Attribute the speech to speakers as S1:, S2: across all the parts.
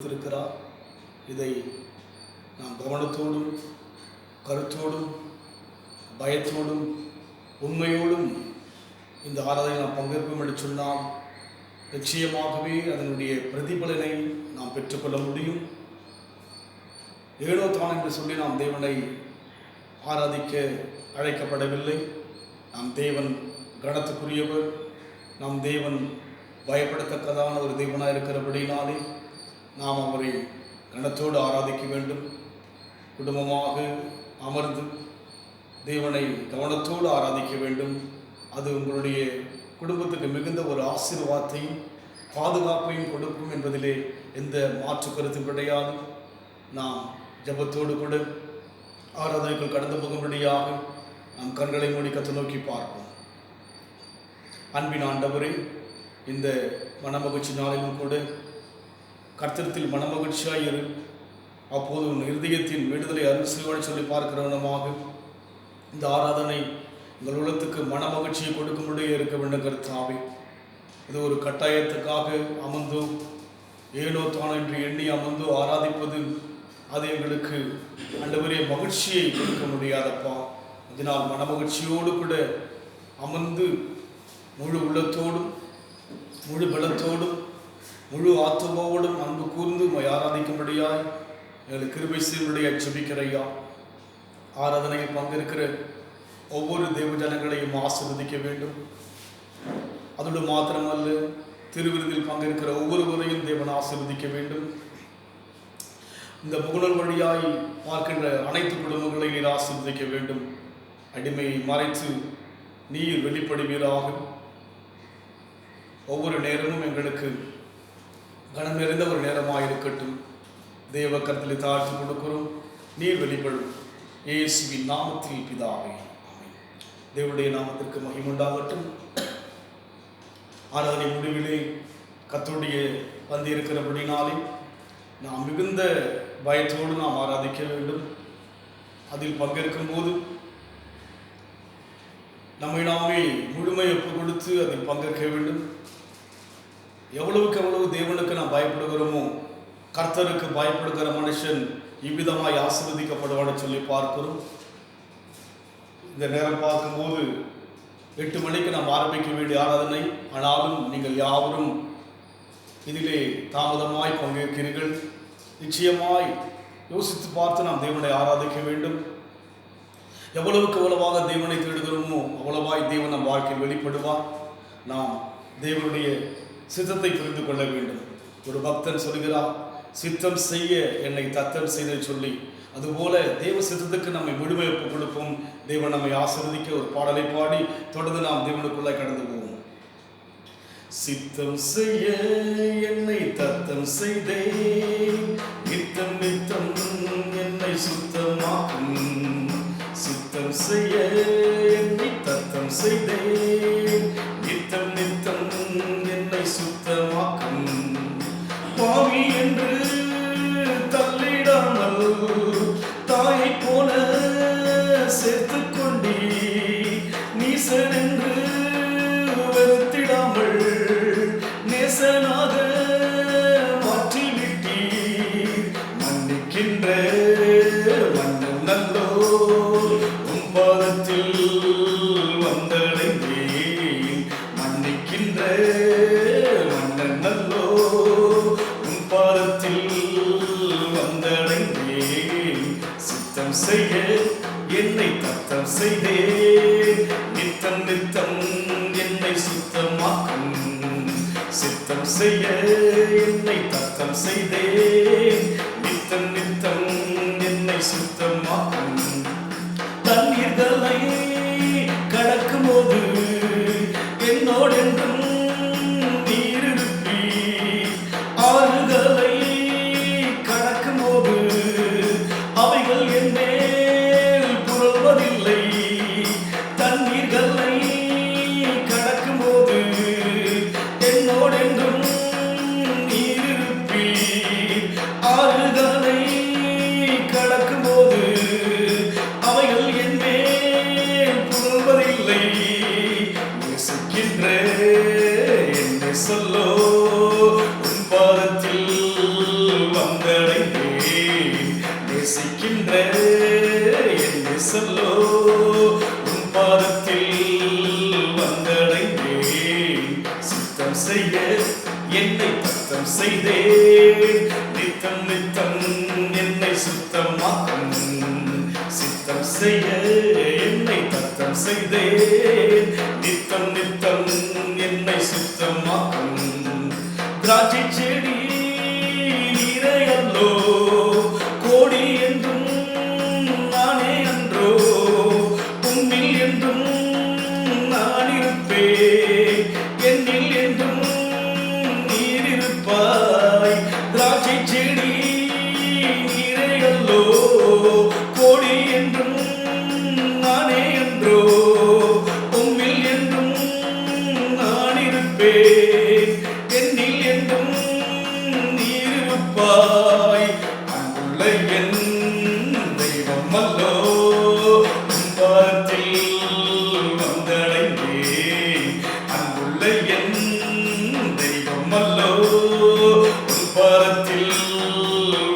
S1: இருக்கிறார். இதை நாம் கவனத்தோடும் கருத்தோடும் பயத்தோடும் உண்மையோடும் இந்த ஆராதனை நாம் பங்கேற்போம் என்று சொன்னால் நிச்சயமாகவே அதனுடைய பிரதிபலனை நாம் பெற்றுக்கொள்ள முடியும். ஏனோ தான் என்று சொல்லி நாம் தேவனை ஆராதிக்க அழைக்கப்படவில்லை. நாம் தேவன் கனத்துக்குரியவர், நாம் தேவன் பயப்படத்தக்கதான ஒரு தேவனாக இருக்கிறபடினாலே நாம் அவரை கனத்தோடு ஆராதிக்க வேண்டும். குடும்பமாக அமர்ந்து தேவனை கவனத்தோடு ஆராதிக்க வேண்டும். அது உங்களுடைய குடும்பத்துக்கு மிகுந்த ஒரு ஆசீர்வாதத்தையும் பாதுகாப்பையும் கொடுக்கும் என்பதிலே எந்த மாற்று கருத்தும் கிடையாது. நாம் ஜபத்தோடு கூட ஆராதனைக்குள் கடந்து போகும்படியாக நாம் கண்களை மூடி கர்த்தரை நோக்கி பார்ப்போம். அன்பின் ஆண்டவரே, இந்த மனமகிழ்ச்சி நாளிலும் கூட கர்த்தரில் மனமகிழ்ச்சியாக இரு, அப்போது உன் இருதயத்தின் விடுதலை அருள் செய்வான்னு சொல்லி பார்க்கிறவனமாக இந்த ஆராதனை உங்கள் உள்ளத்துக்கு மனமகிழ்ச்சியை கொடுக்கும்படியே இருக்க வேண்டும். கர்த்தாவே, இது ஒரு கட்டாயத்துக்காக அமர்ந்தோ ஏனோ தானோ என்று எண்ணி அமர்ந்தோ ஆராதிப்பது அது எங்களுக்கு ஆண்டவரே மகிழ்ச்சியை கொடுக்க முடியாதப்பா. அதனால் மனமகிழ்ச்சியோடு கூட அமர்ந்து முழு உள்ளத்தோடும் முழு பலத்தோடும் முழு ஆத்துமாவோடும் அன்பு கூர்ந்து ஆராதிக்கும்படியாய் எங்களுக்கு கிருபை செய்யும்படியாய் ஜெபிக்கிறையா. ஆராதனையில் பங்கேற்கிற ஒவ்வொரு தேவ ஜனங்களையும் ஆசீர்வதிக்க வேண்டும். அதோடு மாத்திரமல்ல, திருவிருந்தில் பங்கேற்கிற ஒவ்வொருவரையும் தேவன் ஆசீர்வதிக்க வேண்டும். இந்த முகநூல் வழியாய் பார்க்கின்ற அனைத்து குடும்பங்களையும் நீர் ஆசீர்வதிக்க வேண்டும். அடிமையை மறைத்து நீர் வெளிப்படுவீராக. ஒவ்வொரு நேரமும் எங்களுக்கு கனம் நிறைந்த ஒரு நேரமாக இருக்கட்டும். தேவ கரத்தில் தாழ்த்தி கொடுக்கிறோம். நீர் வெளிப்படும். இயேசுவின் நாமத்தில் பிதாவே, ஆமென். தேவனுடைய நாமத்திற்கு மகிமையுண்டாகட்டும். ஆராதனை முடிவிலே கர்த்தருடைய வந்து இருக்கிறபடினாலே நாம் மிகுந்த பயத்தோடு நாம் ஆராதிக்க வேண்டும். அதில் பங்கேற்கும் போது நம்மை நாமே முழுமை ஒப்பு கொடுத்து அதில் பங்கேற்க வேண்டும். எவ்வளவுக்கு எவ்வளவு தேவனுக்கு நாம் பயப்படுகிறோமோ கர்த்தருக்கு பயப்படுகிற மனுஷன் இவ்விதமாய் ஆசீர்வதிக்கப்படுவான்னு சொல்லி பார்க்கிறோம். இந்த நேரம் பார்க்கும்போது 8 மணிக்கு நாம் ஆரம்பிக்க வேண்டிய ஆராதனை. ஆனாலும் நீங்கள் யாவரும் இதிலே தாமதமாய் பங்கேற்கிறீர்கள். நிச்சயமாய் யோசித்து பார்த்து நாம் தேவனை ஆராதிக்க வேண்டும். எவ்வளவுக்கு எவ்வளவாக தேவனை தேடுகிறோமோ அவ்வளவாய் தேவன் நம் வாழ்க்கையில் வெளிப்படுவார். நாம் தேவனுடைய சித்தத்தை புரிந்து கொள்ள வேண்டும். ஒரு பக்தன் சொல்கிறார், சித்தம் செய்ய என்னை தத்தம் செய்த சொல்லி. அதுபோல தேவ சித்தத்துக்கு நம்மை முழுமை ஒப்பு கொடுப்போம். தேவன் நம்மை ஆசீர்வதிக்க ஒரு பாடலை பாடி தொடர்ந்து நாம் தேவனுக்குள்ளே கடந்து போவோம். சித்தம் செய்ய என்னை தத்தம் செய்தேன், நித்தம் நித்தம் என்னை சுத்தமாக்கும். சித்தம் செய்ய என்னை தத்தம் செய்தேன், நித்தம் நித்தம் என்னை சுத்தமாக்கும். பாவி என்று தள்ளிடாமல் தாயை போல சேர்த்து கொண்டீ, நீசன் என்று வெறுத்திடாமல் நேசனாக மாற்றிவிட்டீர். மன்னிக்கின்ற மன்னன் நல்லோ, உம் பாதத்தில் வந்தடைந்தேன். மன்னிக்கின்ற மன்னன் நல்லோ, உம் பாதத்தில் வந்தடைந்தேன். சித்தம் செய்ய என்னை தத்தம் செய்தேன், நித்தம் நித்தம் என்னை சுத்தமாக்கும். சித்தம் செய்ய என்னை தத்தம் செய்தேன், நித்தம் நித்தம் என்னை சுத்தமாக்கும். தண்ணீர்களை கடக்கும் போது என்னோடென்றும் நீர் இருப்பி. ஆறுகளை கடக்கும் போது அவைகள் என் மேல் புரள்வதில்லை. தண்ணீர்களை கடக்கும் போது என்னோடென்றும் நீர் இருப்பி. ஆறுகளை கடக்கும் போது அவைகள் என் மேல் புரள்வதில்லை. நேசிக்கின்ற என்னை சொல்லோ, உன் பாதத்தில் மன்னிக்கின்ற என்னை சொல்லோ உன் பாதத்தில் வந்தடைந்தேன். சித்தம் செய்ய என்னை தத்தம் செய்தேன். நித்தம் நித்தம் என்னை சுத்தமாக்கும். சித்தம் செய்ய என்னை தத்தம் செய்தேன். நித்தம் நித்தம் என்னை சுத்தமாக்கும். திராட்சை செடி நீரையல்லோ கோடி என்றும் நானே அன்றோ. உன்னில் என்றும் நான் இருப்பேன். என்னில் என்றும் நீர் இருப்பாய். திராட்சை செடி நீரையல்லோ கோடி என்றும் நானே அன்றோ. உன்னில் என்றும் நான் இருப்பேன். என்னில் என்றும் நீர் இருப்பாய். அன்புள்ள என் தெய்வம் அல்லோ உன் பாதத்தில் வந்தடைந்தேன். அன்புள்ள என் தெய்வம் அல்லோ உன் பாதத்தில்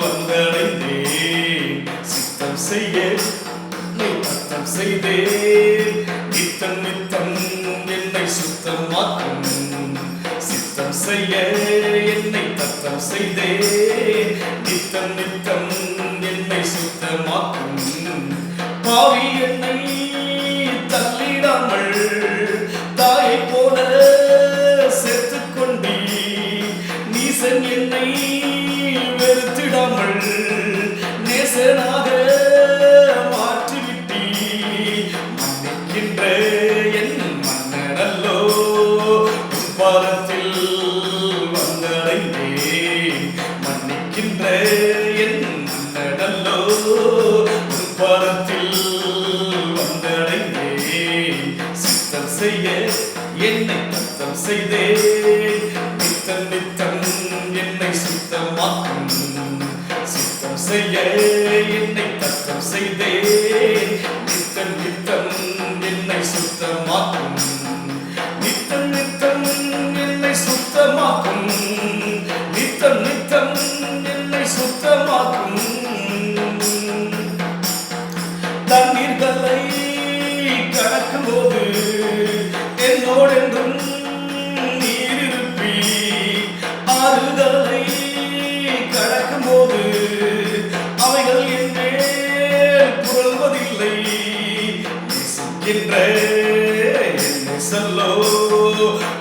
S1: வந்தடைந்தேன். சித்தம் செய்ய என்னை தத்தம் செய்தேன். நித்தம் நித்தம் என்னை சுத்தமாக்கும். சித்தம் செய்ய என்னை தத்தம் செய்தேன். நித்தம் நித்தம் என்னை சுத்தமாக்கும். பாவி என்னை தள்ளிடாமல் தாயை போல சேர்த்துக் கொண்டீ. நீசன் என்னை வெறுத்திடாமல் நேசனாக மாற்றிவிட்டீ. மன்னிக்கின்ற என் மன்னனல்லோ உன் பாதத்தில் வந்தடைந்தேன். மன்னிக்கின்ற என் மன்னனல்லோ உன் பாதத்தில் வந்தடைந்தேன். சித்தம் செய்ய என்னை தத்தம் செய்தேன். நித்தம் நித்தம் என்னை சுத்தமாக்கும். சித்தம் செய்ய என்னை தத்தம் செய்தேன். நித்தம் நித்தம் என்னை சுத்தமாக்கும். நித்தம் நித்தம் என்னை சுத்தமாக்கும். நித்தம் நித்தம் என்னை சுத்தமாக்கும். தண்ணீர்களை கடக்கும் போது என்னோடென்றும் நீர் இருப்பீ. ஆறுதலை கடக்கும் போது அவைகள் என் மேல் புரள்வதில்லை. நேசிக்கின்ற என்னை சொல்லோ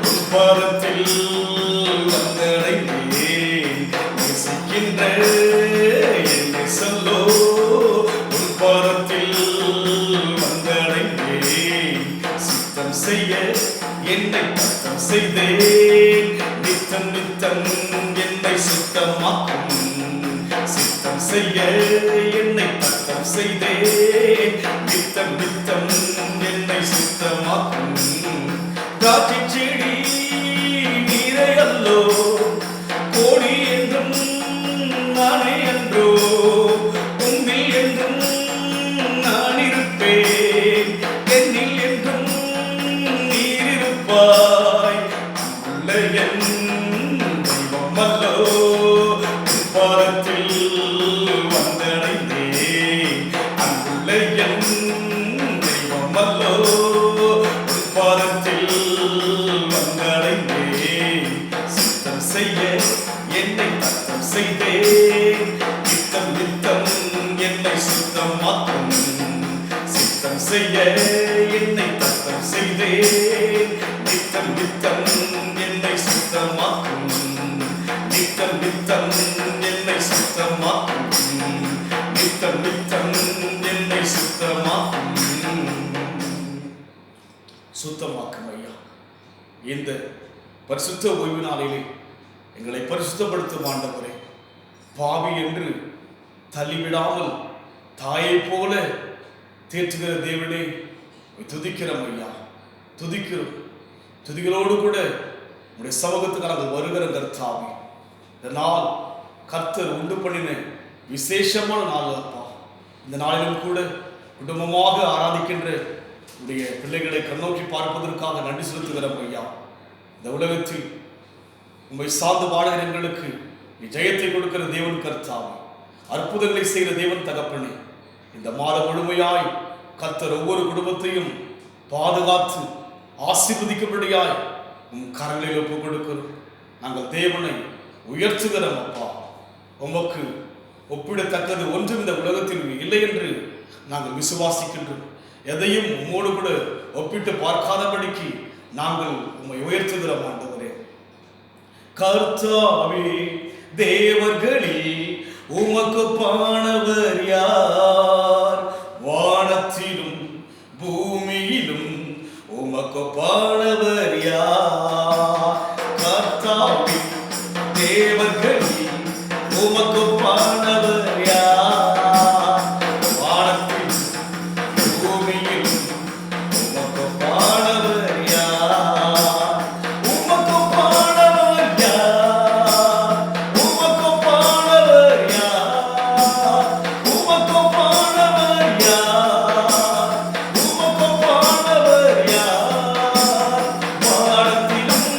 S1: உன் பாதத்தில் வந்தடைந்தேன். நேசிக்கின்ற என்னை சொல்லோ உன் பாதத்தில் வந்தடைந்தேன். சித்தம் செய்ய என்னை தத்தம் செய்தேன். நித்தம் நித்தம் என்னை சுத்தமாக்கும். சித்தம் செய்ய என்னை தத்தம் செய்தேன். நித்தம் நித்தம் என்னை சுத்தமாக்கும். திராட்சை செடி நீரையல்லோ கோடி என்றும் நானே அன்றோ. உன்னில் என்றும் நான் இருப்பேன். என்னில் என்றும் நீர் இருப்பாய். அன்புள்ள என் தெய்வம் அல்லோ உன் பாதத்தில் வந்தடைந்தேன். அன்புள்ள என் தெய்வம் அல்லோ உன் பாதத்தில் வந்தடைந்தேன். சித்தம் செய்ய என்னை தத்தம் செய்தேன். நித்தம் நித்தம் என்னை சுத்தமாக்கும். சித்தம் செய்ய என்னை தத்தம் செய்தேன். நித்தம் நித்தம் என்னை சுத்தமாக்கும். நித்தம் நித்தம் என்னை சுத்தமாக்கும். நித்தம் நித்தம் என்னை சுத்தமாக்கும். சுத்தமாக்கும் ஐயா. இந்த பரிசுத்த ஓய்வு நாளிலே எங்களை பரிசுத்தப்படுத்தும் ஆண்டவரே, பாவி என்று தள்ளிவிடாமல் தாயை போல தேற்றுகிற தேவனே துதிக்கிறோம் ஐயா. துதிக்கிறோம். துதிகளோடு கூட உடைய சமூகத்துக்கு நாங்கள் வருகிற கர்த்தாவே, இந்த நாள் கர்த்தர் உண்டு பண்ணின விசேஷமான நாள் அப்பா. இந்த நாளிலும் கூட குடும்பமாக ஆராதிக்கின்ற உடைய பிள்ளைகளை கண்ணோக்கி பார்ப்பதற்காக நன்றி செலுத்துகிறோம் ஐயா. இந்த உலகத்தில் உம்மை சார்ந்து வாழுகிற எங்களுக்கு நீ ஜெயத்தை கொடுக்கிற தேவன் கர்த்தாவே, அற்புதங்களை செய்கிற தேவன் தகப்பனே, இந்த மாதம் முழுமையாய் கர்த்தர் ஒவ்வொரு குடும்பத்தையும் பாதுகாத்து ஆசீர்வதிக்கும்படியாய் கரங்களில் ஒப்புக் கொடுக்கிறோம். நாங்கள் தேவனை உயர்த்துகிறோம். அப்பா, உமக்கு ஒப்பிடத்தக்கது ஒன்றும் இந்த உலகத்தில் இல்லை என்று நாங்கள் விசுவாசிக்கின்றோம். எதையும் உம்மோடு கூட ஒப்பிட்டு பார்க்காதபடிக்கு நாங்கள் உம்மை உயர்த்துகிறோம். ஆண்டவரே, கர்த்தாவே, தேவர்களில் உமக்கு பானவர் யார்? வானத்திலும் பூமியிலும் உமக்கு பானவர் யார்? கர்த்தாவே, தேவர்களில் உமக்கு பானவர் யார்? வானத்திலும் பூமியிலும் உமக்கு பானவர் யார்? உமக்கு பானவர் யார்? உமக்கு பானவர் யார்? உமக்கு பானவர் யார்? உமக்கு பானவர் யார்? வானத்திலும்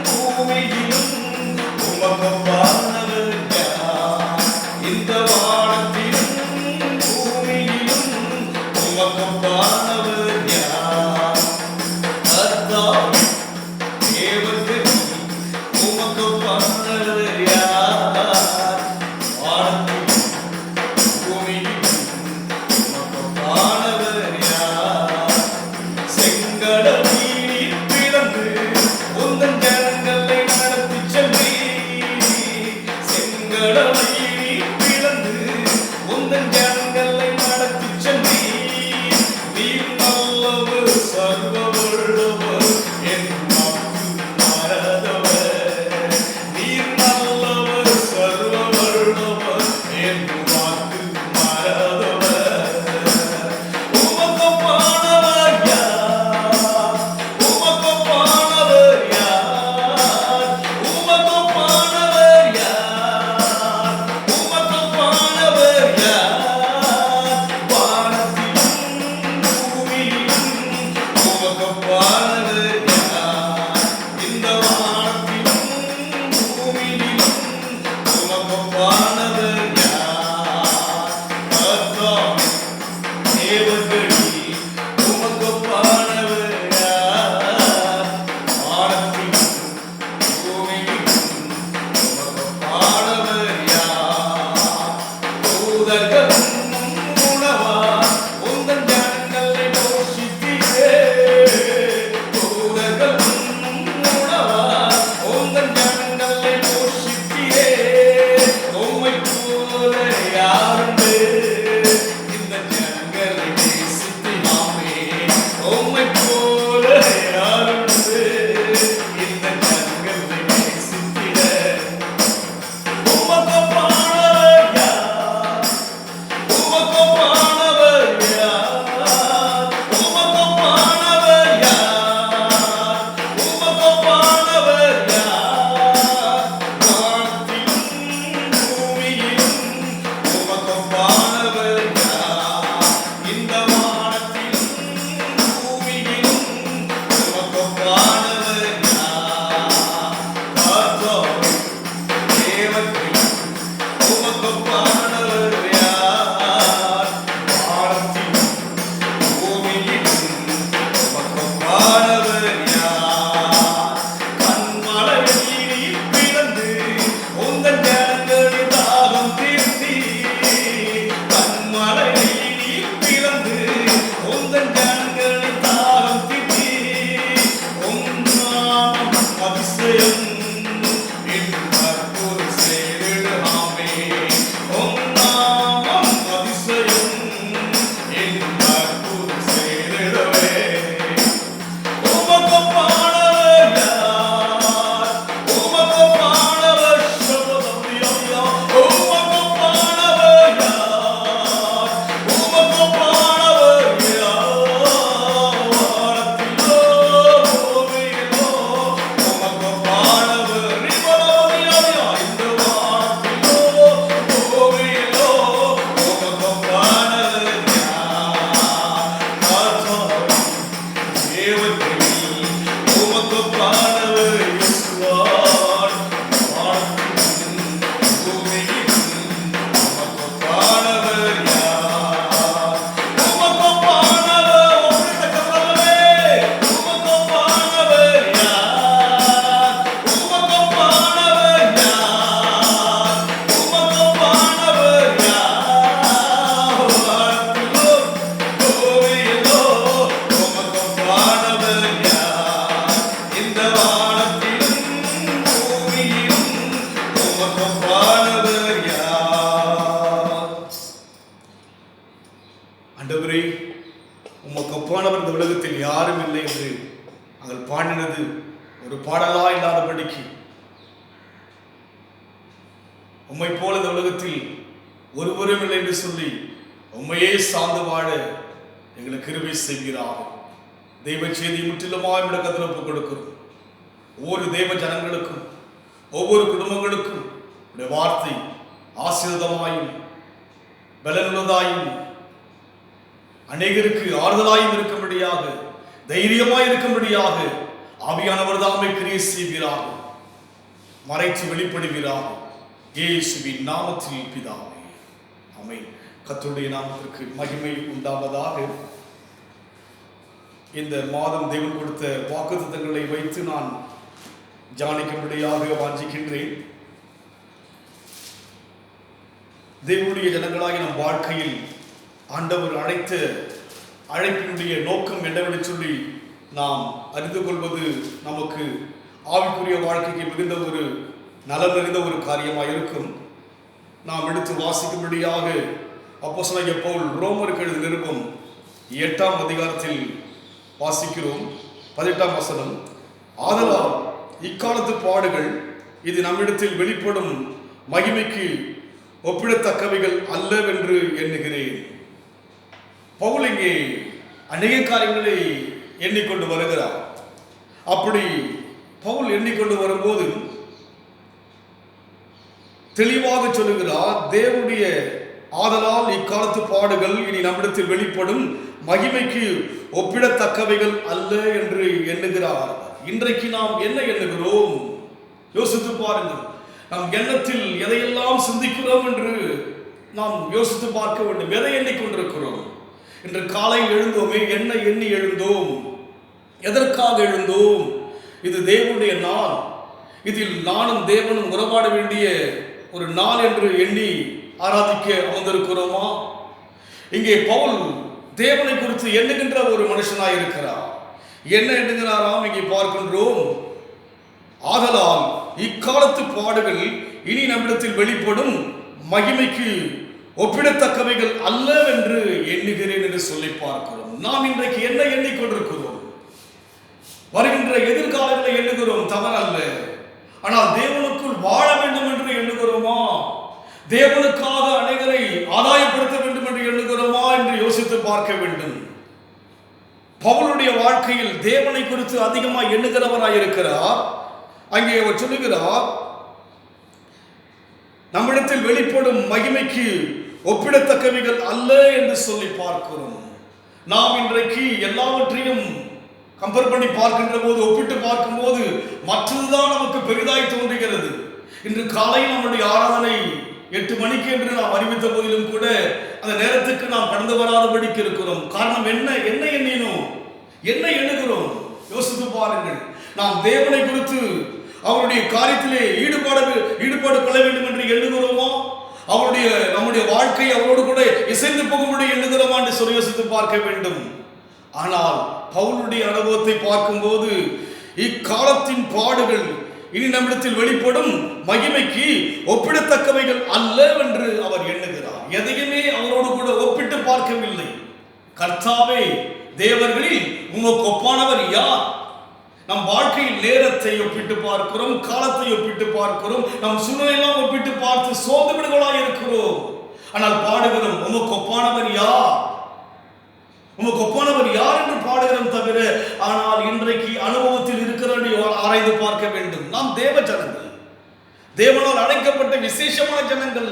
S1: பூமியிலும் உமக்கு பானவர் யார்? இந்த வானத்திலும் பூமியிலும் உமக்கு பானவர் யார்? கர்த்தாவே, தேவர்களில் உமக்கு பானவர் யார்? வானத்திலும் பூமியிலும் உமக்கு பானவர் யார்? செங்கடல் நீரில் பிளந்து உந்தன் ஜனங்களை நடத்திச் சென்றீர். செங்கடல் நீரில் பிளந்து உந்தன் ஜனங்களை நடத்திச் சென்றீர். நீர் நல்லவர், சர்வ வல்லவர், என் வாக்கு மாறாதவர். நீர் நல்லவர், சர்வ வல்லவர், என் வாக்கு மாறாதவர். உமக்கு பானவர் யார்? உமக்கு பானவர் யார்? உமக்கு பானவர் யார்? உமக்கு பானவர் யார்? வானத்திலும் பூமியிலும் உமக்கு பானவர் யார்? இந்த வானத்திலும் பூமியிலும் உமக்கு பானவர் யார்? கர்த்தாவே, தேவர்களில் உமக்கு பானவர் யார்? வானத்திலும் பூமியிலும் உமக்கு பானவர் யார்? தூதர்கள் உணவா உந்தன் ஜனங்களை போஷித்தீரே. தூதர்கள் உணவா உந்தன் ஜனங்களை போஷித்தீரே. உம்மை யாரும் இல்லை என்று நாங்கள் பாடினது ஒரு பாடலா இல்லாதபடிக்கு உம்மை போல இந்த உலகத்தில் ஒருவரும் இல்லை என்று சொல்லி உம்மையே சார்ந்து வாழ எங்களுக்கு கிருபை செய்கிறார். தெய்வ செய்தி முற்றிலுமாய் நம்முடைய கருத்தில் ஒப்புக் கொடுக்கிறோம். ஒவ்வொரு தெய்வ ஜனங்களுக்கும் ஒவ்வொரு குடும்பங்களுக்கும் உடைய வார்த்தை ஆசீர்வாதமாயும் பலனுள்ளதாயும் அநேகருக்கு ஆறுதலாயும் இருக்கும்படியாக தைரியமாய் இருக்கும்படியாக ஆவியானவர் தாமே கிரியை செய்கிறார், மறைத்து வெளிப்படுகிறார். இயேசுவின் நாமத்தில் பிதாவே, ஆமென். கர்த்தருடைய நாமத்திற்கு மகிமை உண்டாவதாக. இந்த மாதம் தேவன் கொடுத்த வாக்குத்தத்தங்களை வைத்து நான் தியானிக்கும்படியாக வாஞ்சிக்கின்றேன். தேவனுடைய ஜனங்களாகிய நம் வாழ்க்கையில் ஆண்டவர் அழைத்த அழைப்பினுடைய நோக்கம் என்னவென்று சொல்லி நாம் அறிந்து கொள்வது நமக்கு ஆவிக்குரிய வாழ்க்கைக்கு மிகுந்த ஒரு நலம் நிறைந்த ஒரு காரியமாக இருக்கும். நாம் எடுத்து வாசிக்கும்படியாக அப்போஸ்தலனாகிய பவுல் ரோமருக்கு எழுதிய நிருபம் 8ஆம் அதிகாரத்தில் வாசிக்கிறோம். 18ஆம் வசனம். ஆதலால் இக்காலத்து பாடுகள் இது நம்மிடத்தில் வெளிப்படும் மகிமைக்கு ஒப்பிடத்தக்கவைகள் அல்லவென்று எண்ணுகிறேன். பவுல் இங்கே அநேக காரியங்களை எண்ணிக்கொண்டு வருகிறார். அப்படி பவுல் எண்ணிக்கொண்டு வரும்போது தெளிவாக சொல்லுகிறார், தேவனுடைய ஆதலால் இக்காலத்து பாடுகள் இனி நம்மிடத்தில் வெளிப்படும் மகிமைக்கு ஒப்பிடத்தக்கவைகள் அல்ல என்று எண்ணுகிறார். இன்றைக்கு நாம் என்ன எண்ணுகிறோம்? யோசித்து பாருங்கள். நாம் எண்ணத்தில் எதையெல்லாம் சிந்திக்கிறோம் என்று நாம் யோசித்து பார்க்க வேண்டும். எதை எண்ணிக்கொண்டிருக்கிறோம்? இன்று காலையில் எழுந்தோமே, என்ன எண்ணி எழுந்தோம்? எதற்காக எழுந்தோம்? இது தேவனுடைய நாள், இதில் நானும் தேவனும் உறவாட வேண்டிய ஒரு நாள் என்று எண்ணி ஆராதிக்க அமர்ந்திருக்கிறோமா? இங்கே பவுல் தேவனை குறித்து எண்ணுகின்ற ஒரு மனுஷனாய் இருக்கிறார். என்ன எண்ணுகிறாராம்? இங்கே பார்க்கின்றோம். ஆதலால் இக்காலத்து பாடுகள் இனி நம்மிடத்தில் வெளிப்படும் மகிமைக்கு ஒப்பிடத்தக்கவைகள் அல்லவென்று எண்ணுகிறேன் என்று சொல்லி பார்க்கிறோம். நாம் இன்றைக்கு என்ன எண்ணிக்கொண்டிருக்கிறோம்? வருகின்ற எதிர்காலங்களை எண்ணுகிறோம், தவறல்ல. ஆனால் தேவனுக்குள் வாழ வேண்டும் என்று எண்ணுகிறோமா? தேவனுக்காக அனைவரை ஆதாயப்படுத்த வேண்டும் என்று எண்ணுகிறோமா என்று யோசித்து பார்க்க வேண்டும். பவுலுடைய வாழ்க்கையில் தேவனை குறித்து அதிகமாக எண்ணுகிறவராய் இருக்கிறார். அங்கே அவர் சொல்லுகிறார், நம்மிடத்தில் வெளிப்படும் மகிமைக்கு ஒப்பிடத்தக்கவைகள் அல்ல என்று சொல்லி பார்க்கிறோம். நாம் இன்றைக்கு எல்லாவற்றையும் கம்பேர் பண்ணி பார்க்கின்ற போது, ஒப்பிட்டு பார்க்கும் போது மற்றதுதான் நமக்கு பெரிதாய் தோன்றுகிறது. இன்று காலை நம்முடைய ஆராதனை 8 மணிக்கு என்று நாம் அறிவித்த போதிலும் கூட அந்த நேரத்துக்கு நாம் கடந்து வராதபடிக்கு இருக்கிறோம். காரணம் என்ன? என்ன எண்ணினோம்? என்ன எண்ணுகிறோம்? யோசித்து பாருங்கள். நாம் தேவனை குறித்து அவருடைய காரியத்திலே ஈடுபாடு கொள்ள வேண்டும் என்று எண்ணுகிறோமா? நம்முடைய வாழ்க்கை அவரோடு கூட இசைந்து போகும்படி எண்ணுகிறோமா என்று சொல்லி யோசித்து பார்க்க வேண்டும். ஆனால் பவுலுடைய அனுபவத்தை பார்க்கும்போது இக்காலத்தின் பாடுகள் இனி நம்மிடத்தில் வெளிப்படும் மகிமைக்கு ஒப்பிடத்தக்கவைகள் அல்ல என்று அவர் எண்ணுகிறார். எதையுமே அவரோடு கூட ஒப்பிட்டு பார்க்கவில்லை. கர்த்தாவே, தேவர்களில் உமக்கு ஒப்பானவர் யார்? நம் வாழ்க்கையில் நேரத்தை ஒப்பிட்டு பார்க்கிறோம், காலத்தை ஒப்பிட்டு பார்க்கிறோம், நம் சூழ்நிலையெல்லாம் ஒப்பிட்டு பார்த்து சோர்ந்து விடுகளாய் இருக்கிறோம். ஆனால் பாடுகிறோம், உமக்கு ஒப்பானவர் யார், உமக்கு ஒப்பானவர் யார் என்று பாடுகிறோம் தவிர, ஆனால் இன்றைக்கு அனுபவத்தில் இருக்கிற ஆராய்ந்து பார்க்க வேண்டும். நாம் தேவ ஜனங்கள், தேவனால் அழைக்கப்பட்ட விசேஷமான ஜனங்கள்.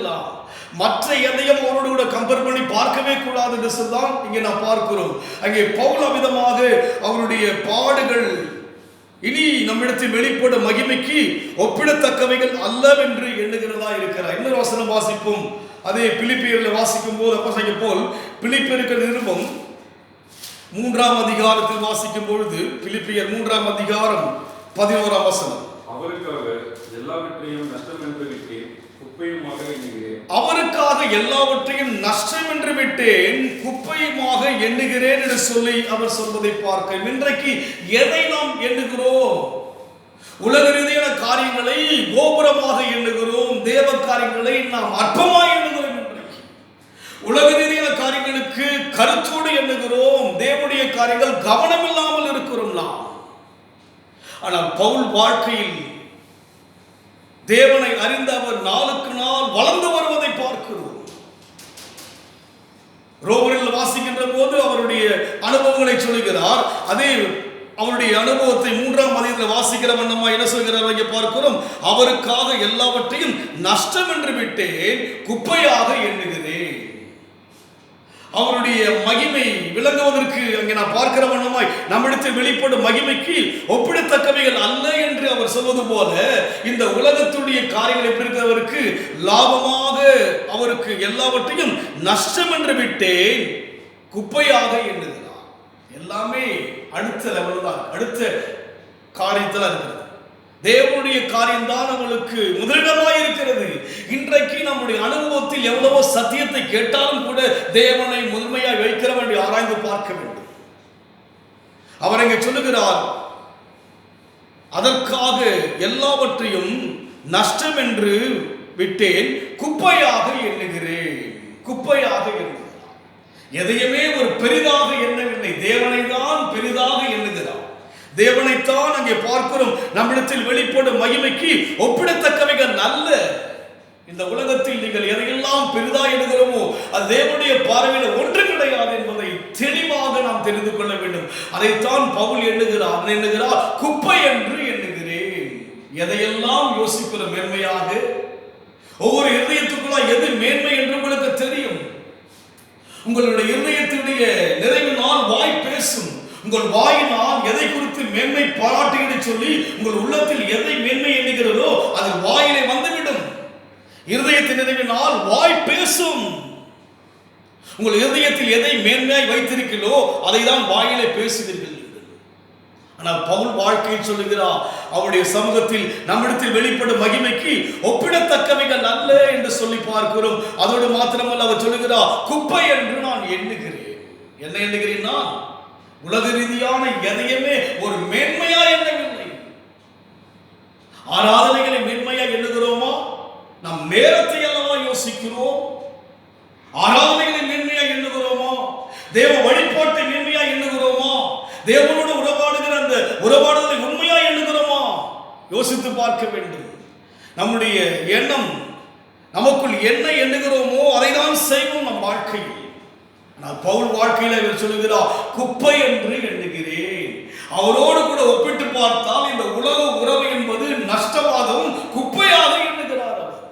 S1: மற்ற எதையும் அவரோடு கூட கம்பேர் பண்ணி பார்க்கவே கூடாது என்று சொல்தான் இங்கே நாம் பார்க்கிறோம். அங்கே பவுல் விதமாக அவருடைய பாடுகள் இனி நம்மிடத்தில் வெளிப்படும் மகிமைக்கு ஒப்பிடத்தக்கவைகள் அல்லவென்று எண்ணுகிறதா இருக்கிறார். இன்னொரு வசனம் வாசிப்போம். அதே பிலிப்பியரில் வாசிக்கும் போது அப்போஸ்தலனாகிய பவுல் பிலிப்பியருக்கு நிருபம் 3ஆம் அதிகாரத்தில் வாசிக்கும் பொழுது, பிலிப்பியர் 3ஆம் அதிகாரம் 11ஆம் வசனம்.
S2: அவருக்காக எல்லாவற்றையும் நஷ்டம் என்று விட்டேன், குப்பையுமாக எண்ணுகிறேன்.
S1: அவருக்காக எல்லாவற்றையும் நஷ்டம் என்று விட்டேன், குப்பையுமாக எண்ணுகிறேன் என்று சொல்லி அவர் சொல்வதை பார்க்க, இன்றைக்கு எதை நாம் எண்ணுகிறோம்? உலக ரீதியான காரியங்களை கோபுரமாக எண்ணுகிறோம், தேவ காரியங்களை நாம் அற்பமாக எண்ணுகிறோம். இன்றைக்கு உலக ரீதியான காரியங்களுக்கு எண்ணுவதற்கு கருத்தோடு எண்ணுகிறோம். தேவனுடைய காரியங்கள் கவனம் இல்லாமல் இருக்கிறோம் நாம். ஆனால் பவுல் வாழ்க்கையில் தேவனை அறிந்த அவர் நாளுக்கு நாள் வளர்ந்து வருவதை பார்க்கிறோம். ரோமரில் வாசிக்கின்ற போது அவருடைய அனுபவங்களை சொல்லுகிறார். அதே அவருடைய அனுபவத்தை 3ஆம் அதிகாரத்தில் வாசிக்கிற வண்ணமா என்ன சொல்கிறார் இங்கே பார்க்கிறோம். அவருக்காக எல்லாவற்றையும் நஷ்டம் என்று விட்டேன், குப்பையாக எண்ணுகிறேன். அவருடைய மகிமை விளங்குவதற்கு அங்கே நான் பார்க்கிற வண்ணமாய் நம்மிடத்தில் வெளிப்படும் மகிமைக்கு ஒப்பிடத்தக்கவைகள் அல்ல என்று அவர் சொல்வது போல, இந்த உலகத்துடைய காரியங்கள் எப்படி இருக்கிறவருக்கு லாபமாக அவருக்கு எல்லாவற்றையும் நஷ்டம் என்று விட்டேன், குப்பையாக எண்ணுகிறார். எல்லாமே அடுத்த லெவல் தான், அடுத்த காரியத்தில் இருக்கிறது. தேவனுடைய காரியம்தான் நம்மளுக்கு முதலிடமாக இருக்கிறது. இன்றைக்கு நம்முடைய அனுபவத்தில் எவ்வளவோ சத்தியத்தை கேட்டாலும் கூட தேவனை முதன்மையாக வைக்கிற வேண்டிய ஆராய்ந்து பார்க்க வேண்டும். அவர் இங்கே சொல்லுகிறார், அதற்காக எல்லாவற்றையும் நஷ்டம் என்று விட்டேன், குப்பையாக எண்ணுகிறேன். குப்பையாக எண்ணுகிறார். எதையுமே ஒரு பெரிதாக எண்ணவில்லை, தேவனை தான் பெரிதாக எண்ணுகிறார். தேவனைத்தான் அங்கே பார்க்கிறோம். நம்மிடத்தில் வெளிப்படும் மகிமைக்கு ஒப்பிடத்தக்கவைகள் நல்ல. இந்த உலகத்தில் நீங்கள் எதையெல்லாம் பெரிதாக எண்ணுகிறோமோ அது தேவனுடைய பார்வையில் ஒன்று கிடையாது என்பதை தெளிவாக நாம் தெரிந்து கொள்ள வேண்டும். அதைத்தான் பவுல் எண்ணுகிறார், குப்பை என்று எண்ணுகிறேன். எதையெல்லாம் யோசிக்கிறோம் மேன்மையாக, ஒவ்வொரு இருதயத்துக்குள்ள எது மேன்மை என்று உங்களுக்கு தெரியும். உங்களுடைய இருதயத்துடைய நிறைவினால் வாய் பேசும். உங்கள் வாயினால் எதை குறித்து மேன்மை பாராட்டுகிறேன் சொல்லி உங்கள் உள்ளத்தில் எதை மேன்மை எண்ணுகிறதோ அது வாயிலே வந்துவிடும். இருதயத்தின் நிறைவினால் வாய் பேசும். உங்கள் இருதயத்தில் எதை மேன்மையாய் வைத்திருக்கிறோ அதை தான் வாயிலே பேசுவீர்கள். ஆனால் பவுல் வாழ்க்கையை சொல்லுகிறார், அவருடைய சமூகத்தில் நம்மிடத்தில் வெளிப்படும் மகிமைக்கு ஒப்பிடத்தக்கவைகள் அல்ல என்று சொல்லி பார்க்கிறோம். அதோடு மாத்திரமல்ல, அவர் சொல்லுகிறார், குப்பை என்று நான் எண்ணுகிறேன். என்ன எண்ணுகிறேன்? நான் உலக ரீதியான எதையுமே ஒரு மேன்மையா எண்ணவில்லை. ஆராதனைகளை மேன்மையா எண்ணுகிறோமா? நம் நேரத்தை எல்லாம் யோசிக்கிறோம். ஆராதனைகளை மேன்மையா எண்ணுகிறோமா? தேவ வழிபாட்டை மேன்மையா எண்ணுகிறோமா? தேவனோடு உறவாடுகிற அந்த உறவாடுதலை உண்மையா எண்ணுகிறோமா? யோசித்து பார்க்க வேண்டும். நம்முடைய எண்ணம், நமக்குள் என்ன எண்ணுகிறோமோ அதை தான் செய்வோம் நம் வாழ்க்கையில். ஆனால் பவுல் வாழ்க்கையில் இவர் சொல்லுகிறார், குப்பை என்று எண்ணுகிறேன். அவரோடு கூட ஒப்பிட்டு பார்த்தால் இந்த உலக உறவு என்பது நஷ்டமாகவும் குப்பையாக எண்ணுகிறார் அவர்.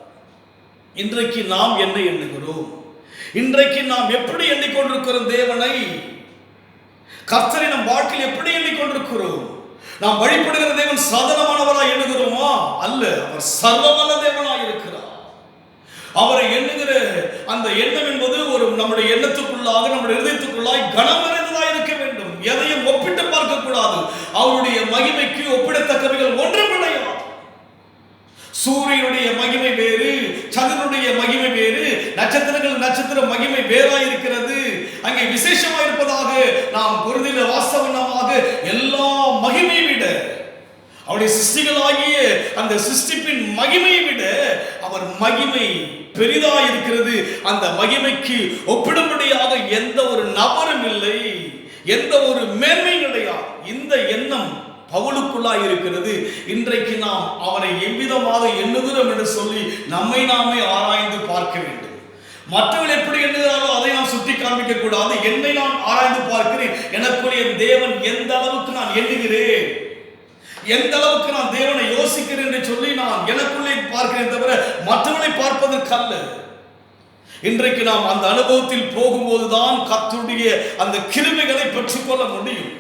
S1: இன்றைக்கு நாம் என்ன எண்ணுகிறோம்? இன்றைக்கு நாம் எப்படி எண்ணிக்கொண்டிருக்கிறோம்? தேவனை, கர்த்தரை நம் வாழ்க்கையில் எப்படி எண்ணிக்கொண்டிருக்கிறோம்? நாம் வழிபடுகிற தேவன் சாதனமானவராய் எண்ணுகிறோமா? அல்ல, அவர் சர்வவல்ல தேவனாய் இருக்கிறார். அவரை எண்ணுகிற அந்த எண்ணம் என்பது ஒரு நம்முடைய எண்ணத்துக்குள்ளாக, நம்முடைய இதயத்துக்குள்ளாய் கனமறிந்ததாக இருக்க வேண்டும். எதையும் ஒப்பிட்டு பார்க்க கூடாது. அவருடைய மகிமைக்கு ஒப்பிடத்தக்கவைகள் ஒன்றும் கிடையாது. சூரியனுடைய மகிமை வேறு, சந்திரனுடைய மகிமை வேறு, நட்சத்திர மகிமை வேறாயிருக்கிறது. அங்கே விசேஷமாக இருப்பதாக நாம் குருதில வாஸ்தவனமாக எல்லா மகிமை விட, அவருடைய சிருஷ்டிகளாகிய அந்த சிருஷ்டிப்பின் மகிமையை விட அவர் மகிமை பெரிதாக இருக்கிறது. அந்த மகிமைக்கு ஒப்பிடும்படியாக எந்த ஒரு நபரும் இல்லை, எந்த ஒரு மேன்மை கிடையாது. இந்த எண்ணம் பவுலுக்குள்ளாய் இருக்கிறது. இன்றைக்கு நாம் அவனை எவ்விதமாக எண்ணுகிறோம் என்று சொல்லி நம்மை நாமே ஆராய்ந்து பார்க்க வேண்டும். மற்றவர்கள் எப்படி எண்ணுகிறாரோ அதை நாம் சுட்டி காண்பிக்க கூடாது. என்னை நான் ஆராய்ந்து பார்க்கிறேன். எனக்குரிய தேவன் எந்த அளவுக்கு நான் எண்ணுகிறேன், எந்த அளவுக்கு நான் தேவனை யோசிக்கிறேன் என்று சொல்லி நான் எனக்குள்ளே பார்க்கிறேன் தவிர மற்றவனை பார்ப்பதற்கு அல்ல. இன்றைக்கு நாம் அந்த அனுபவத்தில் போகும்போதுதான் கர்த்தருடைய அந்த கிருபைகளை பெற்றுக்கொள்ள முடியும்,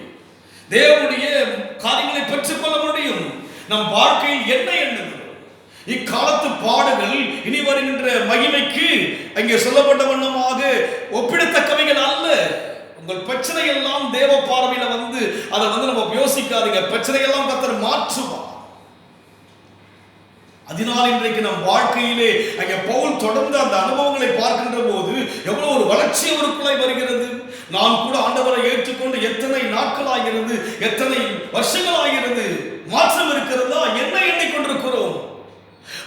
S1: தேவனுடைய காரியங்களை பெற்றுக்கொள்ள முடியும். நம் வாழ்க்கையில் என்ன எண்ணுகிறோம்? இக்காலத்து பாடுகள் இனி வருகின்ற மகிமைக்கு அங்கே சொல்லப்பட்ட வண்ணமாக ஒப்பிடத்தக்கவைகள் அல்ல. உங்கள் பிரச்சனை எல்லாம் தேவ பார்வையில வந்து அதை நம்ம யோசிக்காதீங்க. பிரச்சனை எல்லாம் கர்த்தர் மாற்றுவார். அதனால் இன்றைக்கு நம் வாழ்க்கையிலே அங்கே பவுல் தொடர்ந்து அந்த அனுபவங்களை பார்க்கின்ற போது எவ்வளவு ஒரு வளர்ச்சி அவருக்குள்ளாய் வருகிறது. நான் கூட ஆண்டவரை ஏற்றுக்கொண்டு எத்தனை நாட்கள் ஆகிறது, எத்தனை வருஷங்கள் ஆகிறது, மாற்றம் இருக்கிறதா? என்ன எண்ணிக்கொண்டிருக்கிறோம்?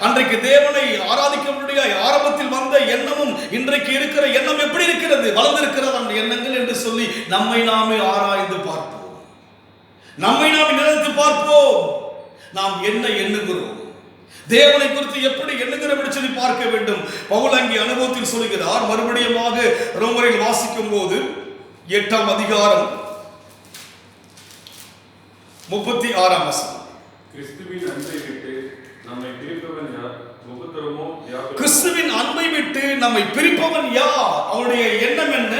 S1: அன்றைக்கு தேவனை ஆராதிக்க முடிய ஆரம்பத்தில் வந்த எண்ணமும் இன்றைக்கு இருக்கிற எண்ணம் எப்படி இருக்கிறது? வளர்ந்திருக்கிறது அந்த எண்ணங்கள் என்று சொல்லி நம்மை நாமே ஆராய்ந்து பார்ப்போம். நம்மை நாமே நினைத்து பார்ப்போம். நாம் என்ன எண்ணுகிறோம், தேவனை குறித்து எப்படி எண்ணுகிறோம் என்று சொல்லி பார்க்க வேண்டும். பவுல் அங்கே அனுபவத்தில் சொல்கிறார். மறுபடியுமாக ரோமரில் வாசிக்கும் போது 8ஆம் அதிகாரம் 36ஆம் வசனம்.
S2: கிறிஸ்துவின் அன்பை விட்டு நம்மை பிரிப்பவன் யார்? உபத்திரமோ வியாகுலமோ?
S1: கிறிஸ்துவின் அன்பை விட்டு நம்மை பிரிப்பவன் யார்? அவருடைய எண்ணம் என்ன?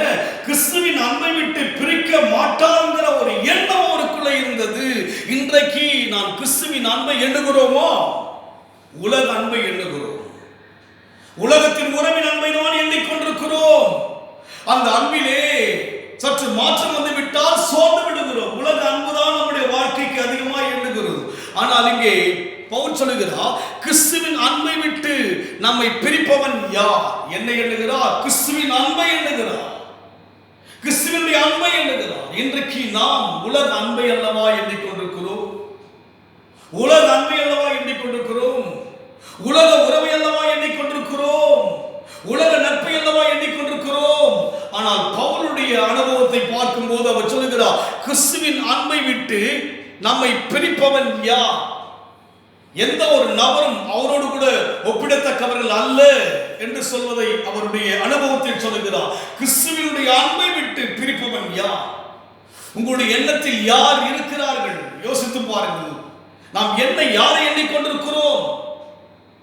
S1: கிறிஸ்துவின் அன்பை விட்டு பிரிக்க மாட்டாங்கிற ஒரு எண்ணம் அவருக்குள்ள இருந்தது. இன்றைக்கு நான் கிறிஸ்துவின் அன்பை எண்ணுகிறோமோ? உலக அன்பை எண்ணுகிறோம். உலகத்தின் உறவின் அன்பை தான் எண்ணிக்கொண்டிருக்கிறோம். அந்த அன்பிலே சற்று மாற்றம் வந்து விட்டால் சோர்ந்து விடுகிறோம். உலக அன்புதான் நம்முடைய வாழ்க்கைக்கு அதிகமாக எண்ணுகிறோம். ஆனால் இங்கே பவுல் சொல்லுகிறார், கிறிஸ்துவின் அன்பை விட்டு நம்மை பிரிப்பவன் யார்? என்ன எண்ணுகிறார்? கிறிஸ்துவின் அன்பை எண்ணுகிறார். கிறிஸ்துவினுடைய அன்பை எண்ணுகிறார். இன்றைக்கு நாம் உலக அன்பை அல்லவா எண்ணிக்கொண்டிருக்கிறோம்? உலக அன்பை அல்லவா எண்ணிக்கொண்டிருக்கிறோம்? உலக உறவை அல்லவா எண்ணிக்கொண்டிருக்கிறோம்? உலக நட்பை அல்லவா எண்ணிக்கொண்டிருக்கிறோம்? ஆனால் பவுலுடைய அனுபவத்தை பார்க்கும் போது அவர் சொல்லுகிறார், கிறிஸ்துவின் அன்பை விட்டு நம்மை பிரிப்பவன் யார்? எந்த ஒரு நபரும் அவரோடு கூட ஒப்பிடத்தக்கவர்கள் அல்ல என்று சொல்வதை அவருடைய அனுபவத்தில் சொல்லுகிறார். கிறிஸ்துவினுடைய அன்பை விட்டு பிரிப்பவன் யார்? உங்களுடைய எண்ணத்தில் யார் இருக்கிறார்கள்? யோசித்து பாருங்கள். நாம் என்ன யாரை எண்ணிக்கொண்டிருக்கிறோம்?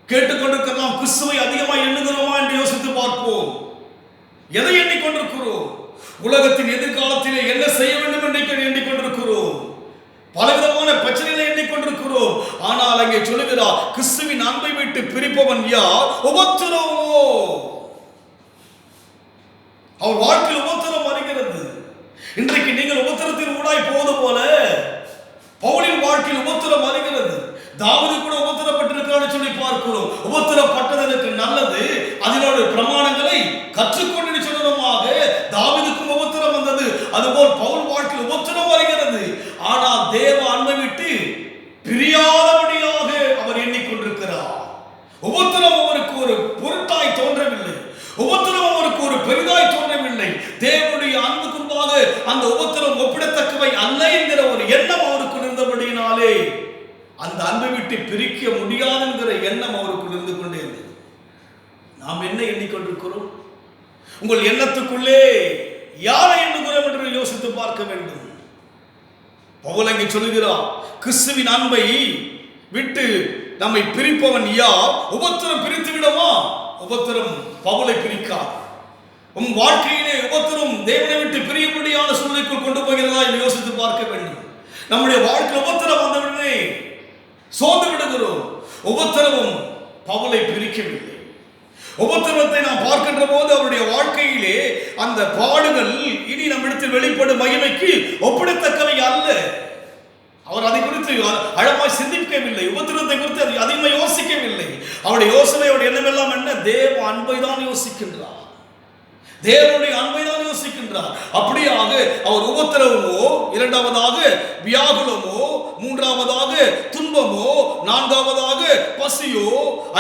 S1: கேட்டுக்கொண்டிருக்கிற நாம் கிறிஸ்துவை அதிகமாக எண்ணுகிறோமா என்று யோசித்து பார்ப்போம். எதை எண்ணிக்கொண்டிருக்கிறோம்? உலகத்தின் எதிர்காலத்திலே என்ன செய்ய வேண்டும் என்று எண்ணிக்கொண்டிருக்கிறோம். பலவிதமான பிரச்சனைகளை எண்ணிக்கொண்டிருக்கிறோம். ஆனால் அங்கே சொல்லுகிறார், கிறிஸ்துவின் அன்பை விட்டு பிரிப்பவன் யார்? உபத்திரவமோ? அவர் வாழ்க்கையில் உபத்திரம் வருகிறது. இன்றைக்கு நீங்கள் உபத்திரத்தின் ஊடாய் போவது போல பவுலின் வாழ்க்கையில் உபத்திரம் வருகிறது. தாவீது கூட உபத்திரப்பட்டிருக்கிறான்னு சொல்லி பார்க்கிறோம். உபத்திரப்பட்டதற்கு நல்லது, அதனோட பிரமாணங்களை கற்றுக்கொண்டு சொன்னதாக தாவீதுக்கும் உபத்திரம் வந்தது. அதுபோல் பவுல் வாழ்க்கையில் உபத்திரம் வருகிறது. ஆனால் தேவ அன்பை விட்டு பிரியாதபடியாக அவர் எண்ணிக்கொண்டிருக்கிறார். உபத்திரம் அவருக்கு ஒரு பொருட்டாய் தோன்றவில்லை. உபத்திரம் அவருக்கு ஒரு பெரிதாய் தோன்றவில்லை. தேவனுடைய அன்புக்கு முன்பாக அந்த உபத்திரம் ஒப்பிடத்தக்கவை அல்ல என்கிற ஒரு எண்ணம் அவருக்கு இருந்தபடியினாலே அந்த அன்பை விட்டு பிரிக்க முடியாது என்கிற எண்ணம் அவருக்குள் இருந்து கொண்டே இருந்தது. நாம் என்ன எண்ணிக்கொண்டிருக்கிறோம்? உங்கள் எண்ணத்துக்குள்ளே யாரை எண்ணுகிறோம் என்று யோசித்து பார்க்க வேண்டும். பவுல் அங்கே சொல்லுகிறார், கிறிஸ்துவின் அன்பை விட்டு நம்மை பிரிப்பவன் யார்? உபத்திரம் பிரித்து விடுமா? உபத்திரம் பவுலை பிரிக்காது. உன் வாழ்க்கையிலே உபத்திரம் தேவனை விட்டு பிரியும்படியான சூழ்நிலைக்குள் கொண்டு போகிறதா என்று யோசித்து பார்க்க வேண்டும். நம்முடைய வாழ்க்கை உபத்திரம் வந்தவுடனே சோர்ந்து விடுகிறோம். உபத்திரவம் பவுலை பிரிக்கவில்லை. உபத்திரவத்தை நாம் பார்க்கின்ற போது அவருடைய வாழ்க்கையிலே அந்த பாடுகள் இனி நம்மிடத்தில் வெளிப்படும் மகிமைக்கு ஒப்பிடத்தக்கவை அல்ல. அவர் அதை குறித்து ஆழமாய் சிந்திக்கவில்லை. உபத்திரவத்தை குறித்து அதிகமாக யோசிக்கவில்லை. அவருடைய யோசனை, அவருடைய எண்ணம் எல்லாம் என்ன? தேவ அன்பை தான் யோசிக்கின்றார். தேவனுடைய அன்பை தான் யோசிக்கின்றார். அப்படியாக அவர் உபத்திரவமோ, இரண்டாவதாக வியாகுலமோ, மூன்றாவதாக துன்பமோ, நான்காவதாக பசியோ,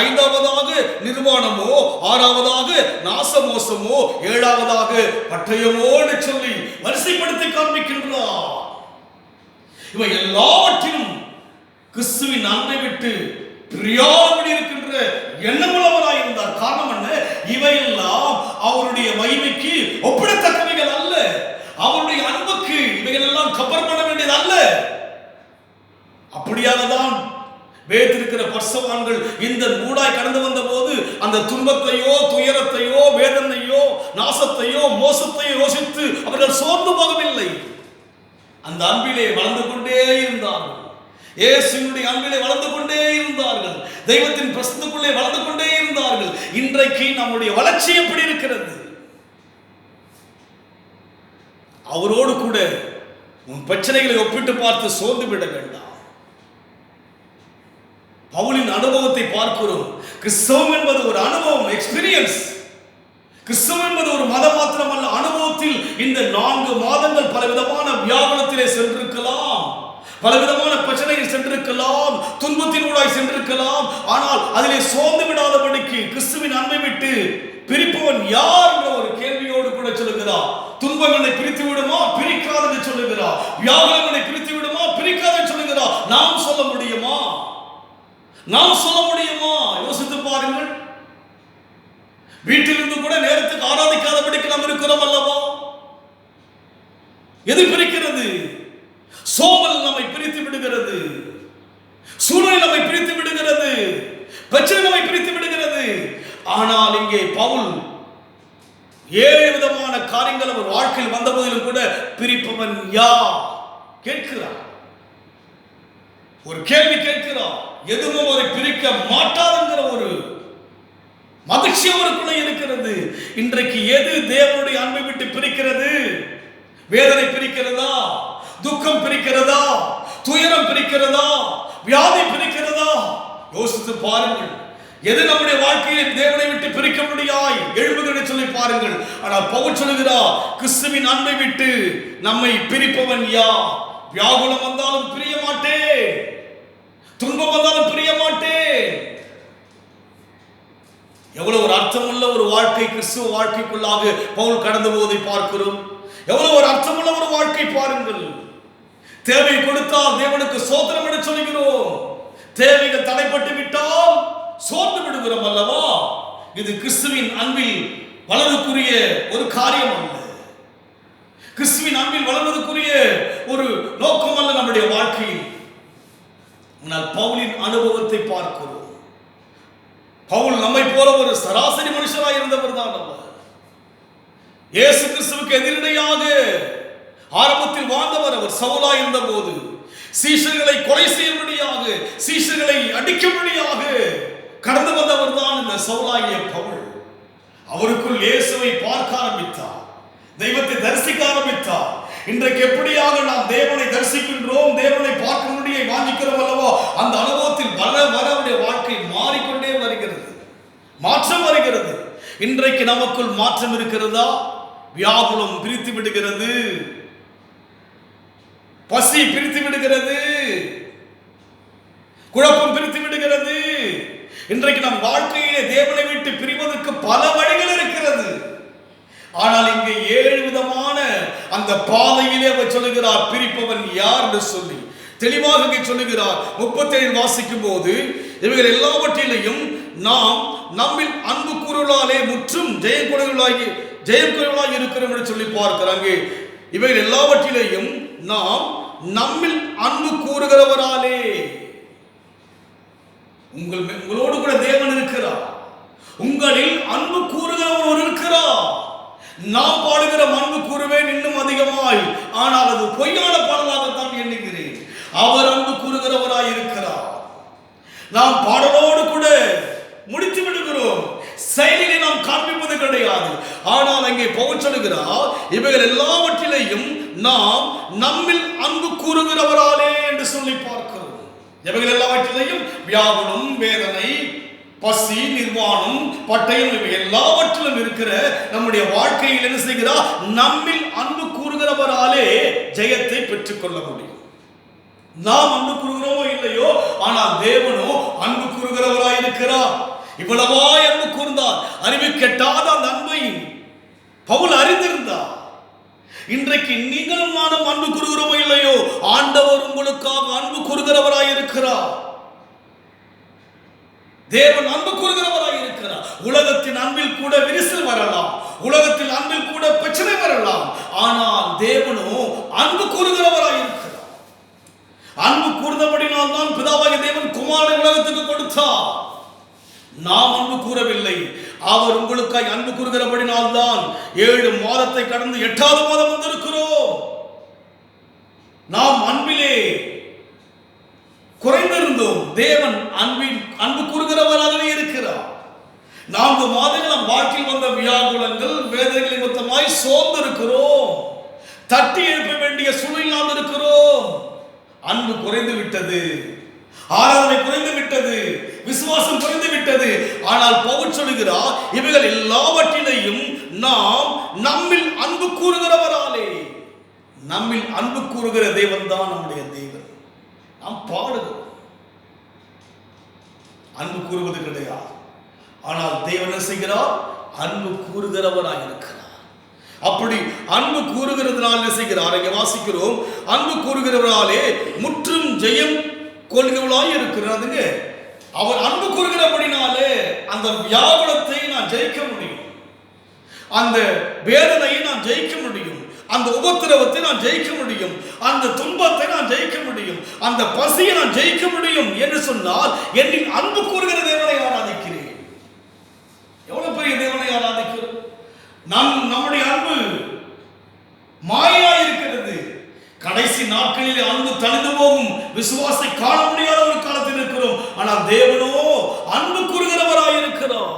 S1: ஐந்தாவதாக நிர்வாணமோ, ஆறாவதாக நாசமோசமோ, ஏழாவதாக பட்டயமோ என்று சொல்லி வரிசைப்படுத்தி காண்பிக்கின்றார். இவை எல்லாவற்றிலும் கிறிஸ்துவின் அன்பை விட்டு பிரியாதபடி இருக்கின்ற எண்ணமுள்ளவராய் இருந்தார். காரணம் என்ன? இவையெல்லாம் அவருடைய மகிமைக்கு ஒப்பிடத்தக்கவைகள் அல்ல. அவருடைய அன்புக்கு இவைகள் எல்லாம் கப்பர் பண்ண வேண்டியது அல்ல. அப்படியாகதான் வேதிருக்கிற பரிசுத்தவான்கள் இந்த ஊடாய் கடந்து வந்த போது அந்த துன்பத்தையோ, துயரத்தையோ, வேதனையோ, நாசத்தையோ, மோசத்தையோ யோசித்து அவர்கள் சோர்ந்து போகவில்லை. அந்த அன்பிலே வளர்ந்து கொண்டே இருந்தார்கள். இயேசுவினுடைய அன்பிலே வளர்ந்து கொண்டே இருந்தார்கள். தெய்வத்தின் பிரசன்னத்துக்குள்ளே வளர்ந்து கொண்டே இருந்தார்கள். இன்றைக்கு நம்முடைய வளர்ச்சி எப்படி இருக்கிறது? அவரோடு கூட உன் பிரச்சனைகளை ஒப்பிட்டு பார்த்து சோர்ந்து விட வேண்டாம். பவுலின் அனுபவத்தை பார்க்கிறோம். கிறிஸ்தவம் என்பது ஒரு அனுபவம், எக்ஸ்பீரியன்ஸ். கிறிஸ்தவம் என்பது ஒரு மதம் மாத்திரமல்ல. அனுபவத்தில் இந்த 4 மாதங்கள் பலவிதமான வியாகுலத்திலே சென்றிருக்கலாம், பலவிதமான பிரச்சனைகள் சென்றிருக்கலாம், துன்பத்தின் ஊடாய் சென்றிருக்கலாம். ஆனால் அதிலே சோர்ந்து விடாதபடிக்கு கிறிஸ்துவின் அன்பை விட்டு பிரிப்பவன் யார் என்ற ஒரு கேள்வியோடு கூட சொல்லுகிறார். சொல்லுகிறார். துன்பம் என்னை பிரித்து விடுமா? பிரிக்காது என்று சொல்லுகிறார். வியாகுலம் என்னை பிரித்து விடுமா? பிரிக்காது என்று சொல்லுகிறார். நாம் சொல்ல முடியுமா? நாம் சொல்ல முடியுமா? யோசித்து பாருங்கள். வீட்டிலிருந்து கூட நேரத்துக்கு ஆராதிக்காதபடிக்கு நாம் இருக்கிறோம் அல்லவா? எது பிரிக்கிறது? சோம்பல் நம்மை பிரித்து விடுகிறது, சூழ்நிலை நம்மை பிரித்து விடுகிறது, பிரச்சனை நம்மை பிரித்து விடுகிறது. ஆனால் இங்கே பவுல் 7 விதமான காரியங்கள் அவர் வாழ்க்கையில் வந்த போதிலும் கூட பிரிப்பவன் யார் கேட்கிறார். ஒரு கேள்வி கேட்கிறார். எதுவும் அவரை பிரிக்க மாட்டாதுங்கிற ஒரு மகிழ்ச்சி அவருக்குள்ளே இருக்கிறது. இன்றைக்கு எது தேவனுடைய அன்பை விட்டு பிரிக்கிறது? வேதனை பிரிக்கிறதா? துக்கம் பிரிக்கிறதா? துயரம் பிரிக்கிறதா? வியாதி பிரிக்கிறதா? யோசித்து பாருங்கள். எது நம்முடைய வாழ்க்கையில் தேவனை விட்டு பிரிக்க முடியாய் எழுபுகளை சொல்லி பாருங்கள். ஆனால் பவுல் சொல்லுகிறார், கிறிஸ்துவின் அன்பை விட்டு நம்மை பிரிப்பவன் யார்? வியாகுலம் வந்தாலும் பிரிய மாட்டேன், துன்பம் வந்தாலும் பிரிய மாட்டேன். எவ்வளவு ஒரு அர்த்தமுள்ள ஒரு வாழ்க்கை கிறிஸ்துவ வாழ்க்கைக்குள்ளாக பவுல் கடந்து போவதை பார்க்கிறோம். எவ்வளவு ஒரு அர்த்தமுள்ள ஒரு வாழ்க்கை பாருங்கள். தேவை கொடுத்தால் தேவனுக்கு சோத்திரம் என்று சொல்கிறோம். தேவைகள் தடைப்பட்டு விட்டால் சோர்ந்து விடுகிறோம் அல்லவா? இது கிறிஸ்துவின் அன்பில் வளர்வதற்குரிய ஒரு காரியம் அல்ல. கிறிஸ்துவின் அன்பில் வளர்வதற்குரிய ஒரு நோக்கம் அல்ல நம்முடைய வாழ்க்கையில். ஆனால் பவுலின் அனுபவத்தை பார்க்கிறோம். பவுல் நம்மை போல ஒரு சராசரி மனுஷராய் இருந்தவர் தான் அல்ல. இயேசு கிறிஸ்துவுக்கு எதிரடையாக ஆரம்பத்தில் வாழ்ந்தவர். அவர் சவுலாய் இருந்த போது சீஷர்களை கொலை செய்யும்படியாக, சீஷர்களை அடிக்கும்படியாக கடந்து வந்தவர் தான் இந்த சவுலாகிய பவுல். அவருக்குள் இயேசுவை பார்க்க ஆரம்பித்தார், தெய்வத்தை தரிசிக்க ஆரம்பித்தார். இன்றைக்கு எப்படியாக நாம் தேவனை தரிசிக்கின்றோம், தேவனை பார்க்க முடிய வாஞ்சிக்கிறோம் அல்லவோ, அந்த அனுபவத்தில் வர வர அவருடைய வாழ்க்கை மாறிக்கொண்டே வருகிறது, மாற்றம் வருகிறது. இன்றைக்கு நமக்குள் மாற்றம் இருக்கிறதா? வியாகுலம் பிரித்து விடுகிறது, பசி பிரித்து விடுகிறது, குழப்பம் பிரித்து விடுகிறது. இன்றைக்கு நம் வாழ்க்கையிலே தேவனை விட்டு பிரிவதற்கு பல வழிகள் இருக்கிறது. ஆனால் இங்கே 7 விதமான அந்த பாதையிலே அவர் சொல்லுகிறார், பிரிப்பவன் யார் என்று சொல்லி தெளிவாக இங்கே சொல்லுகிறார். 37 வாசிக்கும் போது, இவைகள் எல்லாவற்றிலையும் நாம் நம்மில் அன்பு கூறுவதாலே முற்றும் ஜெயம் கொள்வதாகி இருக்கிறோம் என்று சொல்லி பார்க்கிறாங்க. இவைகள் எல்லாவற்றிலையும் நாம் நம்மில் அன்பு கூறுகிறவராலே. உங்களோடு கூட தேவன் இருக்கிறார், உங்களில் அன்பு கூறுகிறவர் இருக்கிறார். நாம் பாடுகிற அன்பு கூறுவேன் இன்னும் அதிகமாய், ஆனால் அது பொய்யான பாடலாகத்தான் எண்ணுகிறேன். அவர் அன்பு கூறுகிறவராய் இருக்கிறார். நாம் பாடலோடு கூட முடித்து விடுகிறோம், செயலிலே நாம் காண்பிப்பது கிடையாது. ஆனால் அங்கே பவுல் சொல்லுகிறார், இவைகள் எல்லாவற்றிலையும் நாம் நம்மில் அன்பு கூறுகிறவராலே என்று சொல்லி பார்க்கிறோம். இவைகள் எல்லாவற்றிலையும் வியாகுலம், வேதனை, பசி, நிர்வாணம், பட்டயம், இவை எல்லாவற்றிலும் இருக்கிற நம்முடைய வாழ்க்கையில் என்ன செய்கிறார்? நம்மில் அன்பு கூறுகிறவராலே ஜெயத்தை பெற்றுக் கொள்ள முடியும். நாம் அன்பு கூறுகிறோமோ இல்லையோ, ஆனால் தேவனோ அன்பு கூறுகிறவராய் இருக்கிறார். இவ்வளவாய் அன்பு கூர்ந்தார். அறிவு கெட்டாத அந்த அன்பை பவுல் அறிந்திருந்தார். இன்றைக்கு நீங்களும் நானும் அன்பு கூறுகிறோமோ இல்லையோ, ஆண்டவர் உங்களுக்காக அன்பு கூறுகிறவராய் இருக்கிறார். தேவன் அன்பு கூறுகிறவராய் இருக்கிறார். உலகத்தின் அன்பில் கூட விரிசல் வரலாம், உலகத்தில் அன்பில் கூட பிரச்சனை வரலாம், ஆனால் தேவனோ அன்பு கூறுகிறவராய் இருக்கிறார். அன்பு கூர்ந்தபடினால் தான் பிதாவாகிய தேவன் குமாரனை உலகத்துக்கு கொடுத்தார். நாம் அன்பு கூறவில்லை, அவர் உங்களுக்காய் அன்பு கூறுகிறபடினால் தான் 7 மாதத்தை கடந்து 8வது மாதம் வந்திருக்கிறோம். நாம் அன்பிலே குறைந்திருந்தோம், தேவன் அன்பு கூறுகிறவராகவே இருக்கிறார். 4 மாதங்கள் நம் வாழ்க்கையில் வந்த வியாகுலங்கள், வேதனைகளை மொத்தமாய் சோர்ந்து இருக்கிறோம், தட்டி எழுப்ப வேண்டிய சூழ்நிலை இருக்கிறோம். அன்பு குறைந்து விட்டது, ஆராதனை குறைந்து விட்டது, விசுவாசம் குறைந்து விட்டது. ஆனால் பவுல் சொல்லுகிறார், இவைகள் எல்லாவற்றிலையும் நாம் நம்மில் அன்பு கூறுகிறவராலே. நம்மில் அன்பு கூறுகிற தேவன் தான் நம்முடைய தேவன். நாம் பாடுகிறோம், அன்பு கூறுவது கிடையாது. ஆனால் தேவன் என்ன செய்கிறார்? அன்பு கூறுகிறவராக இருக்கிறார். அப்படி அன்பு கூறுகிறதுனால என்ன செய்கிறார்? இங்கே வாசிக்கிறோம், அன்பு கூறுகிறவராலே முற்றும் ஜெயம் கொள்கிறவளாய் இருக்கிறாருங்க. அவர் அன்பு கூறுகிறபடினாலே அந்த வியாகுலத்தை நான் ஜெயிக்க முடியும், அந்த வேதனையை நான் ஜெயிக்க முடியும், அந்த உபத்திரவத்தை நான் ஜெயிக்க முடியும், அந்த துன்பத்தை நான் ஜெயிக்க முடியும், அந்த பசியை நான் ஜெயிக்க முடியும் என்று சொன்னால் என்னில் அன்பு கூறுகிற தேவனை ஆராதிக்கிறேன். எவ்வளவு பெரிய தேவனை ஆராதிக்கிறோம்! நம்முடைய அன்பு மாயா இருக்கிறது. கடைசி நாட்களிலே அன்பு தணிந்து போகும், விசுவாசை காண முடியாத ஒரு காலத்தில் இருக்கிறோம். ஆனால் தேவனோ அன்பு கூறுகிறவராய் இருக்கிறார்.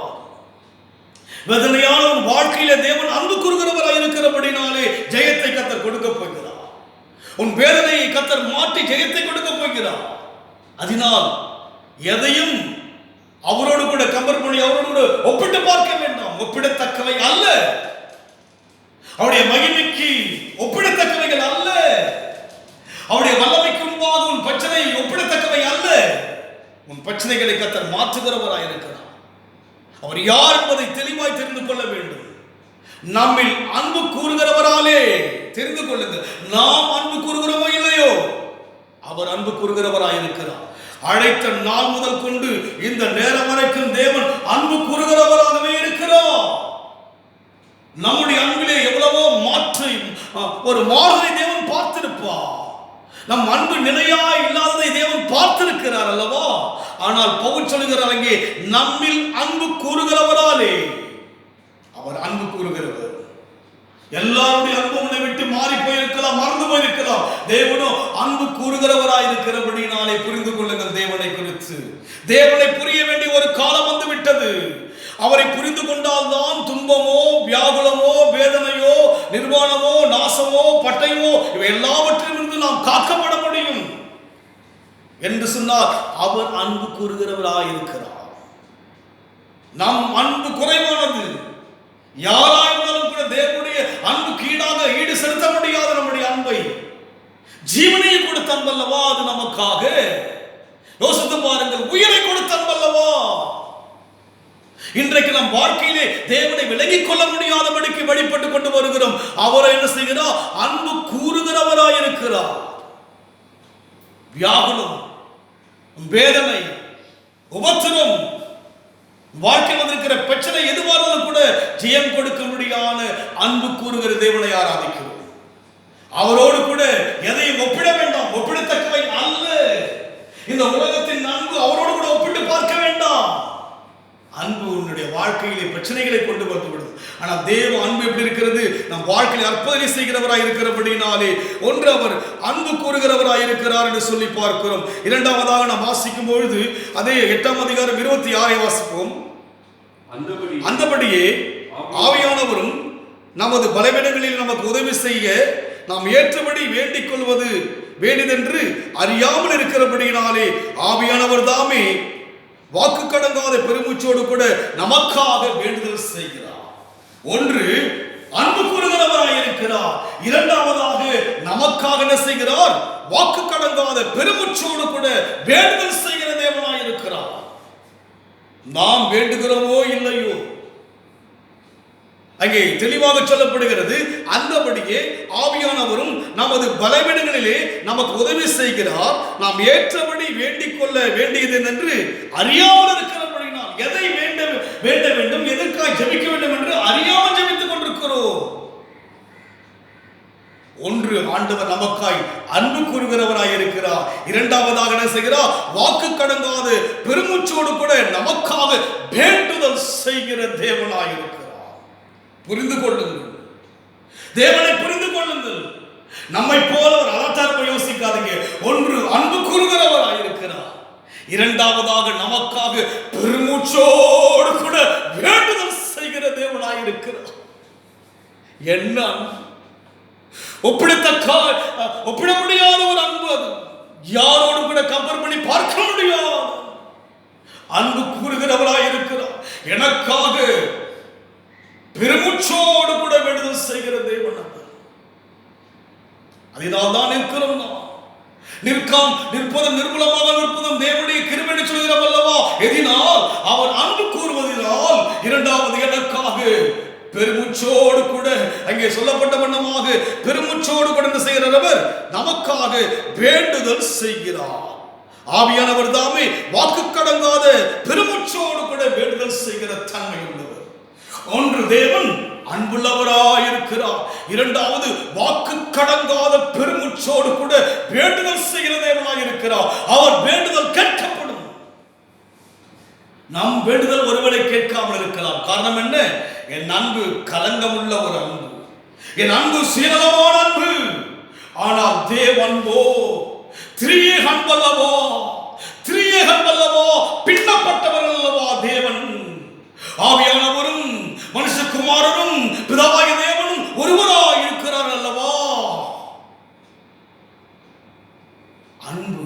S1: வேதனையான ஒரு வாழ்க்கையில தேவன் அன்பு கூறுகிறவராய் இருக்கிறபடினாலே ஜெயத்தை கர்த்தர் கொடுக்க போகிறார். உன் வேதனையை கர்த்தர் மாற்றி ஜெயத்தை கொடுக்க போகிறார். அதனால் எதையும் அவரோடு கூட கம்பேர் பண்ணி அவரோடு கூட ஒப்பிட்டு பார்க்க வேண்டாம். ஒப்பிடத்தக்கவை அல்ல, அவருடைய மகிமைக்கு ஒப்பிடத்தக்கவைகள் அல்ல, அவருடைய வல்லமைக்கு முன்பாக உன் பிரச்சனை ஒப்பிடத்தக்கவை அல்ல. உன் பிரச்சனைகளை கர்த்தர் மாற்றுகிறவராய் இருக்கிறார். அவர் யார் என்பதை தெளிவாய் தெரிந்து கொள்ள வேண்டும். நம்மில் அன்பு கூறுகிறவராலே தெரிந்து கொள்ளுங்கள். நாம் அன்பு கூறுகிறோமோ இல்லையோ, அவர் அன்பு கூறுகிறவராய் இருக்கிறார். அழைத்த நாள் முதல் கொண்டு இந்த நேரம் வரைக்கும் தேவன் அன்பு கூறுகிறவராகவே இருக்கிறார். நம்முடைய அன்பிலே எவ்வளவோ மாற்றி ஒரு மாறுதலை தேவன் பார்த்திருப்பார். நம் அன்பு நிலையா இல்லாததை தேவன் பார்த்திருக்கிறார் அல்லவா? ஆனால் பவுல் சொல்லுகிறார், அங்கே நம்மில் அன்பு கூறுகிறவராலே. அவர் அன்பு கூறுகிறவர். எல்லாருடைய அன்பு உன்னை விட்டு மாறி போயிருக்கலாம், மறந்து போயிருக்கலாம். தேவனோ அன்பு கூறுகிறவராய் இருக்கிறபடினாலே புரிந்து கொள்ளுங்கள் தேவனை குறித்து. தேவனை புரிய வேண்டிய ஒரு காலம் வந்து விட்டது. அவரை புரிந்து கொண்டால் தான் துன்பமோ வியாகுலமோ வேதனையோ நிர்வாணமோ நாசமோ பட்டயமோ இவை எல்லாவற்றிலிருந்து நாம் காக்கப்பட முடியும் என்று சொன்னால் அவர் அன்பு கூறுகிறவராய் இருக்கிறார். நம் அன்பு குறைவானது. யாராயிருந்தாலும் கூட தேவனுடைய அன்புக்கு ஈடு செலுத்த முடியாத நம்முடைய அன்பை ஜீவனையை கொடுத்த அன்பல்லவா அது நமக்காக. யோசித்து பாருங்கள், உயிரை கொடுத்த அன்பல்லவா. இன்றைக்கு நம் வாழ்க்கையிலே தேவனை விலகிக் கொள்ள முடியாதபடிக்கு வழிபட்டு கொண்டு வருகிறோம். அவரை என்ன செய்கிறார்? அன்பு கூறுகிறவராய் இருக்கிறார். வியாகுலம், வேதனை, உபத்திரம், வாழ்க்கையில் வந்திருக்கிற பிரச்சனை எதுவானாலும் கூட ஜெயம் கொடுக்க முடியாத அன்பு கூறுகிற தேவனை ஆராதிக்கிறோம். அவரோடு கூட எதையும் ஒப்பிட வேண்டாம், ஒப்பிடத்தக்கவை அல்ல. இந்த உலகத்தின் அன்பு அவரோடு கூட ஒப்பிட்டு பார்க்க வேண்டாம். அன்பு உன்னுடைய வாழ்க்கையிலே பிரச்சனைகளை கொண்டு வந்து விடுது. ஆனால் தேவ அன்பு எப்படி இருக்கிறது? நம் வாழ்க்கையில் அற்புதனை செய்கிறவராய் இருக்கிறபடினாலே ஒன்று அவர் அன்பு கூறுகிறவராய் இருக்கிறார் என்று சொல்லி பார்க்கிறோம். இரண்டாவதாக நாம் வாசிக்கும் பொழுது அதே 8ஆம் அதிகாரம் 26 வாசிப்போம். அந்தபடியே ஆவியானவரும் நமது பலவீனங்களில் நமக்கு உதவி செய்ய நாம் ஏற்றபடி வேண்டிக் கொள்வது வேண்டியதென்று அறியாமல் இருக்கிறபடினாலே ஆவியானவர் தாமே வாக்கு கடங்காத பெருமூச்சோடு கூட நமக்காக வேண்டுதல் செய்கிறார். ஒன்று அன்பு கூறுகிறவராய் இருக்கிறார். இரண்டாவதாக நமக்காக என்ன செய்கிறார்? வாக்கு கடங்காத பெருமூச்சோடு கூட வேண்டுதல் செய்கிற தேவனாய் இருக்கிறார். நாம் வேண்டுகிறோமோ இல்லையோ, அங்கே தெளிவாக சொல்லப்படுகிறது. அந்தபடியே ஆவியானவரும் நமது பலவீனங்களிலே நமக்கு உதவி செய்கிறார். நாம் ஏற்றபடி வேண்டிக் கொள்ள வேண்டியது என்று அறியாமல் இருக்கிறபடினால் எதை வேண்ட வேண்டும், எதற்காக ஜெபிக்க வேண்டும் என்று அறியாமல் ஜெபித்துக் கொண்டிருக்கிறோம். ஒன்று ஆண்டவர் நமக்காய் அன்பு கூறுகிறவராய் இருக்கிறார். இரண்டாவதாக என்ன செய்கிறார்? வாக்கு கடங்காத பெருமூச்சோடு கூட நமக்காக வேண்டுதல் செய்கிற தேவனாய் இருக்கிறார். புரிந்து கொள்ளுங்கள், தேவனை புரிந்து கொள்ளுங்கள். நம்மை போல ஒரு அலட்டார்ப்பை யோசிக்காதீங்க. ஒன்று அன்பு கூறுகிறவராய் இருக்கிறார். இரண்டாவதாக நமக்காக பெருமூச்சோடு கூட வேண்டுதல் செய்கிற தேவனாய் இருக்கிறார். என்ன ஒப்பிட முடியாத ஒரு அன்பு அது. யாரோடு கூட கம்பேர் பண்ணி பார்க்க முடியாது. அன்பு கூறுகிறவராய் இருக்கிறார். எனக்காக பெருமூச்சோடு கூட வேண்டுதல் செய்கிற தேவன். அதனால் தான் நிற்கிறோம். நிற்பதும் நிர்மூலமாக நிற்பதும் தேவனுடைய கிருபை என்று சொல்கிறோம் அல்லவா? எதினால் அவர் அன்பு கூறுவதினால். இரண்டாவது எனக்காக பெருமூச்சோடு கூட அங்கே சொல்லப்பட்ட வண்ணமாக பெருமூச்சோடு கூட என்ன செய்கிறார்? அவர் நமக்காக வேண்டுதல் செய்கிறார். ஆவியானவர் தாமே வாக்கு கடங்காத பெருமூச்சோடு கூட வேண்டுதல் செய்கிற தன்மை உள்ளவர். ஒன்று, தேவன் அன்புள்ளவராயிருக்கிறார். இரண்டாவது, வாக்கு கடங்காத பெருமூச்சோடு கூட வேண்டுதல் செய்கிற தேவனாயிருக்கிறார். அவர் வேண்டுதல் கேட்கப்படும். நம் வேண்டுதல் ஒருவேளை கேட்காமல் இருக்கலாம். காரணம் என்ன? என் அன்பு கலங்கமுள்ள ஒரு அன்பு, என் அன்பு சீரளமான அன்பு. ஆனால் தேவன்போ திரியேக அன்பல்லவோ, திரியேக அன்பல்லவோ, பின்னப்பட்டவர் அல்லவா தேவன். ஆவியானவரும் மனுஷகுமாரரும் பிதாவாகிய தேவனும் ஒருவராய் இருக்கிறார் அல்லவா. அன்பு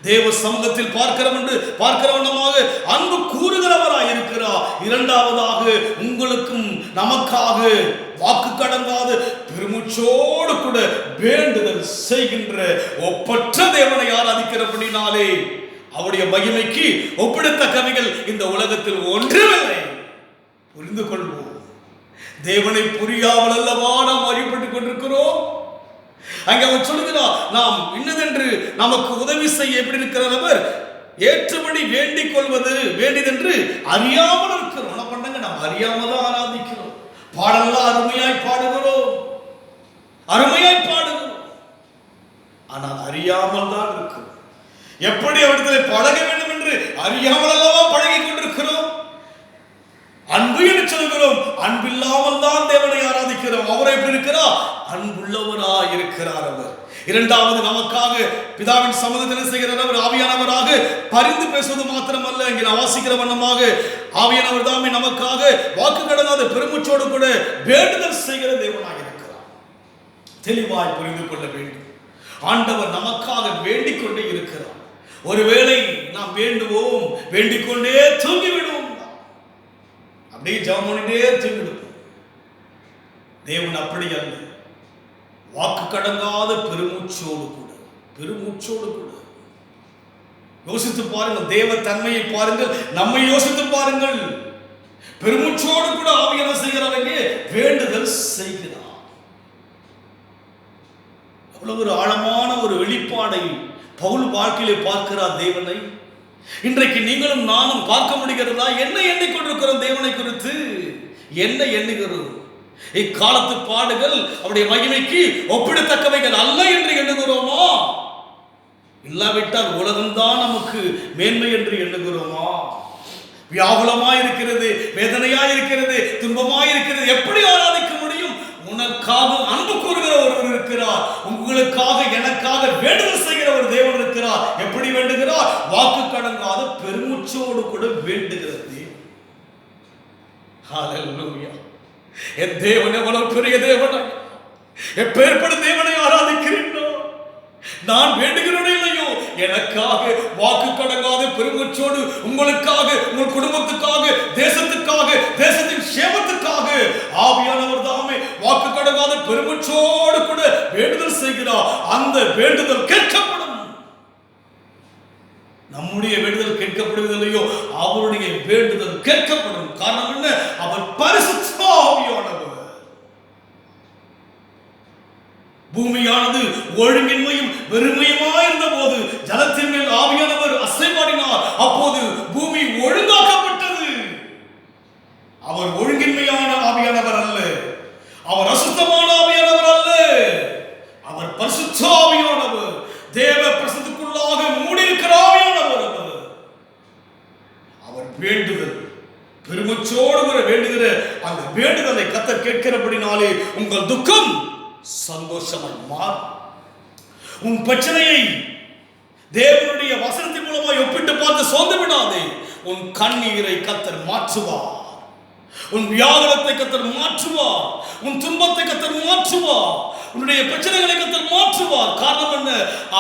S1: தேவ சமூகத்தில் பார்க்கிறவனமாக அன்பு கூறுகிறவராய் இருக்கிறார். இரண்டாவதாக, உங்களுக்கும் நமக்காக வாக்கு கடங்காத பெருமூச்சோடு கூட வேண்டுதல் செய்கின்ற ஒப்பற்ற தேவனை ஆராதிக்கிறபடினாலே அவருடைய மகிமைக்கு ஒப்பிடத்தக்கவைகள் இந்த உலகத்தில் ஒன்றுமில்லை. புரிந்து கொள்வோம். தேவனை புரியாமல் அல்லவா நாம் வழிபட்டுக் கொண்டிருக்கிறோம். அங்கே அவர் சொல்லுகிறார், நாம் இன்னதென்று நமக்கு உதவி செய்ய எப்படி இருக்கிறார்? அவர் ஏற்றபடி வேண்டிக் கொள்வது வேண்டியதென்று அறியாமல் இருக்கிறோம். என்ன பண்ணாங்க? நாம் அறியாமல் தான் ஆராதிக்கிறோம். பாடலாம் அருமையாய் பாடுகிறோம், அருமையாய் பாடுகிறோம். ஆனால் அறியாமல் தான் இருக்கிறோம். எப்படி அவரிடத்தில் பழக வேண்டும் என்று அறியாமல் அல்லவா பழகி கொண்டிருக்கிறோம். அன்பு என்று சொல்கிறோம், அன்பில்லாமல் தான் தேவனை ஆராதிக்கிறோம். அவர் எப்படி இருக்கிறார்? அன்புள்ளவராய் இருக்கிறார் அவர். இரண்டாவது, நமக்காக பிதாவின் சமூகத்தில் செய்கிறார். அவர் ஆவியானவராக பரிந்து பேசுவது மாத்திரமல்ல, இங்கே வாசிக்கிற வண்ணமாக ஆவியானவர் தாமே நமக்காக வாக்கு கடங்காத பெருமூச்சோடு கூட வேண்டுதல் செய்கிற தேவனாக இருக்கிறார். தெளிவாய் புரிந்து கொள்ள வேண்டும். ஆண்டவர் நமக்காக வேண்டிக் கொண்டே இருக்கிறார். ஒருவேளை நாம் வேண்டுவோம், வேண்டிக் கொண்டே தூங்கிவிடுவோம், அப்படியே ஜெபம் பண்ணிட்டே தூங்கிடுவோம். தேவன் அப்படி அல்ல. வாக்கு கடங்காத பெருமூச்சோடு கூட, பெருமூச்சோடு கூட யோசித்து பாருங்கள். தேவ தன்மையை பாருங்கள், நம்மை யோசித்து பாருங்கள். பெருமூச்சோடு கூட ஆவியான செய்கிறவங்க வேண்டுதல் செய்கிறார். அவ்வளவு ஒரு ஆழமான ஒரு வெளிப்பாடை பவுல் வாழ்க்கையிலே பார்க்கிறார் தேவனை. இன்றைக்கு நீங்களும் நானும் பார்க்க முடிகிறதா? என்ன எண்ணிக்கொண்டிருக்கிறோம் தேவனை குறித்து? என்ன எண்ணுகிறோம்? இக்காலத்து பாடுகள் அவருடைய மகிமைக்கு ஒப்பிடத்தக்கவைகள் அல்ல என்று எண்ணுகிறோமா? இல்லாவிட்டால் உலகம்தான் நமக்கு மேன்மை என்று எண்ணுகிறோமா? வியாகுலமாய் இருக்கிறது, வேதனையாய் இருக்கிறது, துன்பமாய் இருக்கிறது. எப்படி ஆராதிக்க முடியும்? உனக்காக அன்பு கூறுகிற ஒருவர் இருக்கிறார், உங்களுக்காக எனக்காக வேண்டுதல் செய்கிற ஒரு தேவன் இருக்கிறார். எப்படி வேண்டுகிறார்? வாக்கு கடங்காத பெருமூச்சோடு கூட வேண்டுகிறது. ஹல்லேலூயா. என் தேவன் எவ்வளவு பெரிய தேவன்! எப்பேற்பட்ட தேவனை ஆராதிக்கிறீர்களோ? நான் வேண்டுகிறேனோ இல்லையோ, எனக்காக வாக்கு கடங்காத பெருமூச்சோடு உங்களுக்காக, உங்கள் குடும்பத்துக்காக, தேசத்துக்காக, தேசத்தின் சேமத்துக்காக ஆவியானவர் தாமே வாக்கு கடங்காத பெருமூச்சோடு கூட வேண்டுதல் செய்கிறார். அந்த வேண்டுதல் கேட்கப்படும். நம்முடைய வேண்டுதல் கேட்கப்படுவதில்லையோ, அவருடைய வேண்டுதல் கேட்கப்படும். காரணம் என்ன? அவர் பரிசுத்த ஆவியானவர். பூமியானது ஒழுங்கின்மையும் வெறுமையுமாயிருந்த போது ஜலத்தின் மேல் ஆவியானவர் அசைவாடினார். அப்போது பூமி ஒழுங்காக்கப்பட்டது. அவர் ஒழுங்கின்மையான ஆவியானவர் அல்ல, அவர் அசுத்தமான ஆவியானவர் அல்ல, அவர் பரிசுத்த ஆவியானவர். தேவ பிரசன்னத்துக்குள்ளாக மூடியிருக்கிற ஆவியானவர் அவர். அவர் வேண்டுதல் பெருமூச்சோடு வேண்டுகிற அந்த வேண்டுதலை கர்த்தர் கேட்கிறபடினாலே உங்கள் துக்கம் சந்தோஷமாய் மாறும். உன் பிரச்சனையை தேவனுடைய வசனத்தின் மூலமாக ஒப்பிட்டு பார்த்து சோர்ந்து விடாதே. உன் கண்ணீரை கர்த்தர் மாற்றுவார், உன் வியாகுலத்தை கர்த்தர் மாற்றுவார், உன் துன்பத்தை கர்த்தர் மாற்றுவார், உன்னுடைய பிரச்சனைகளை கர்த்தர் மாற்றுவார். காரணம் என்ன?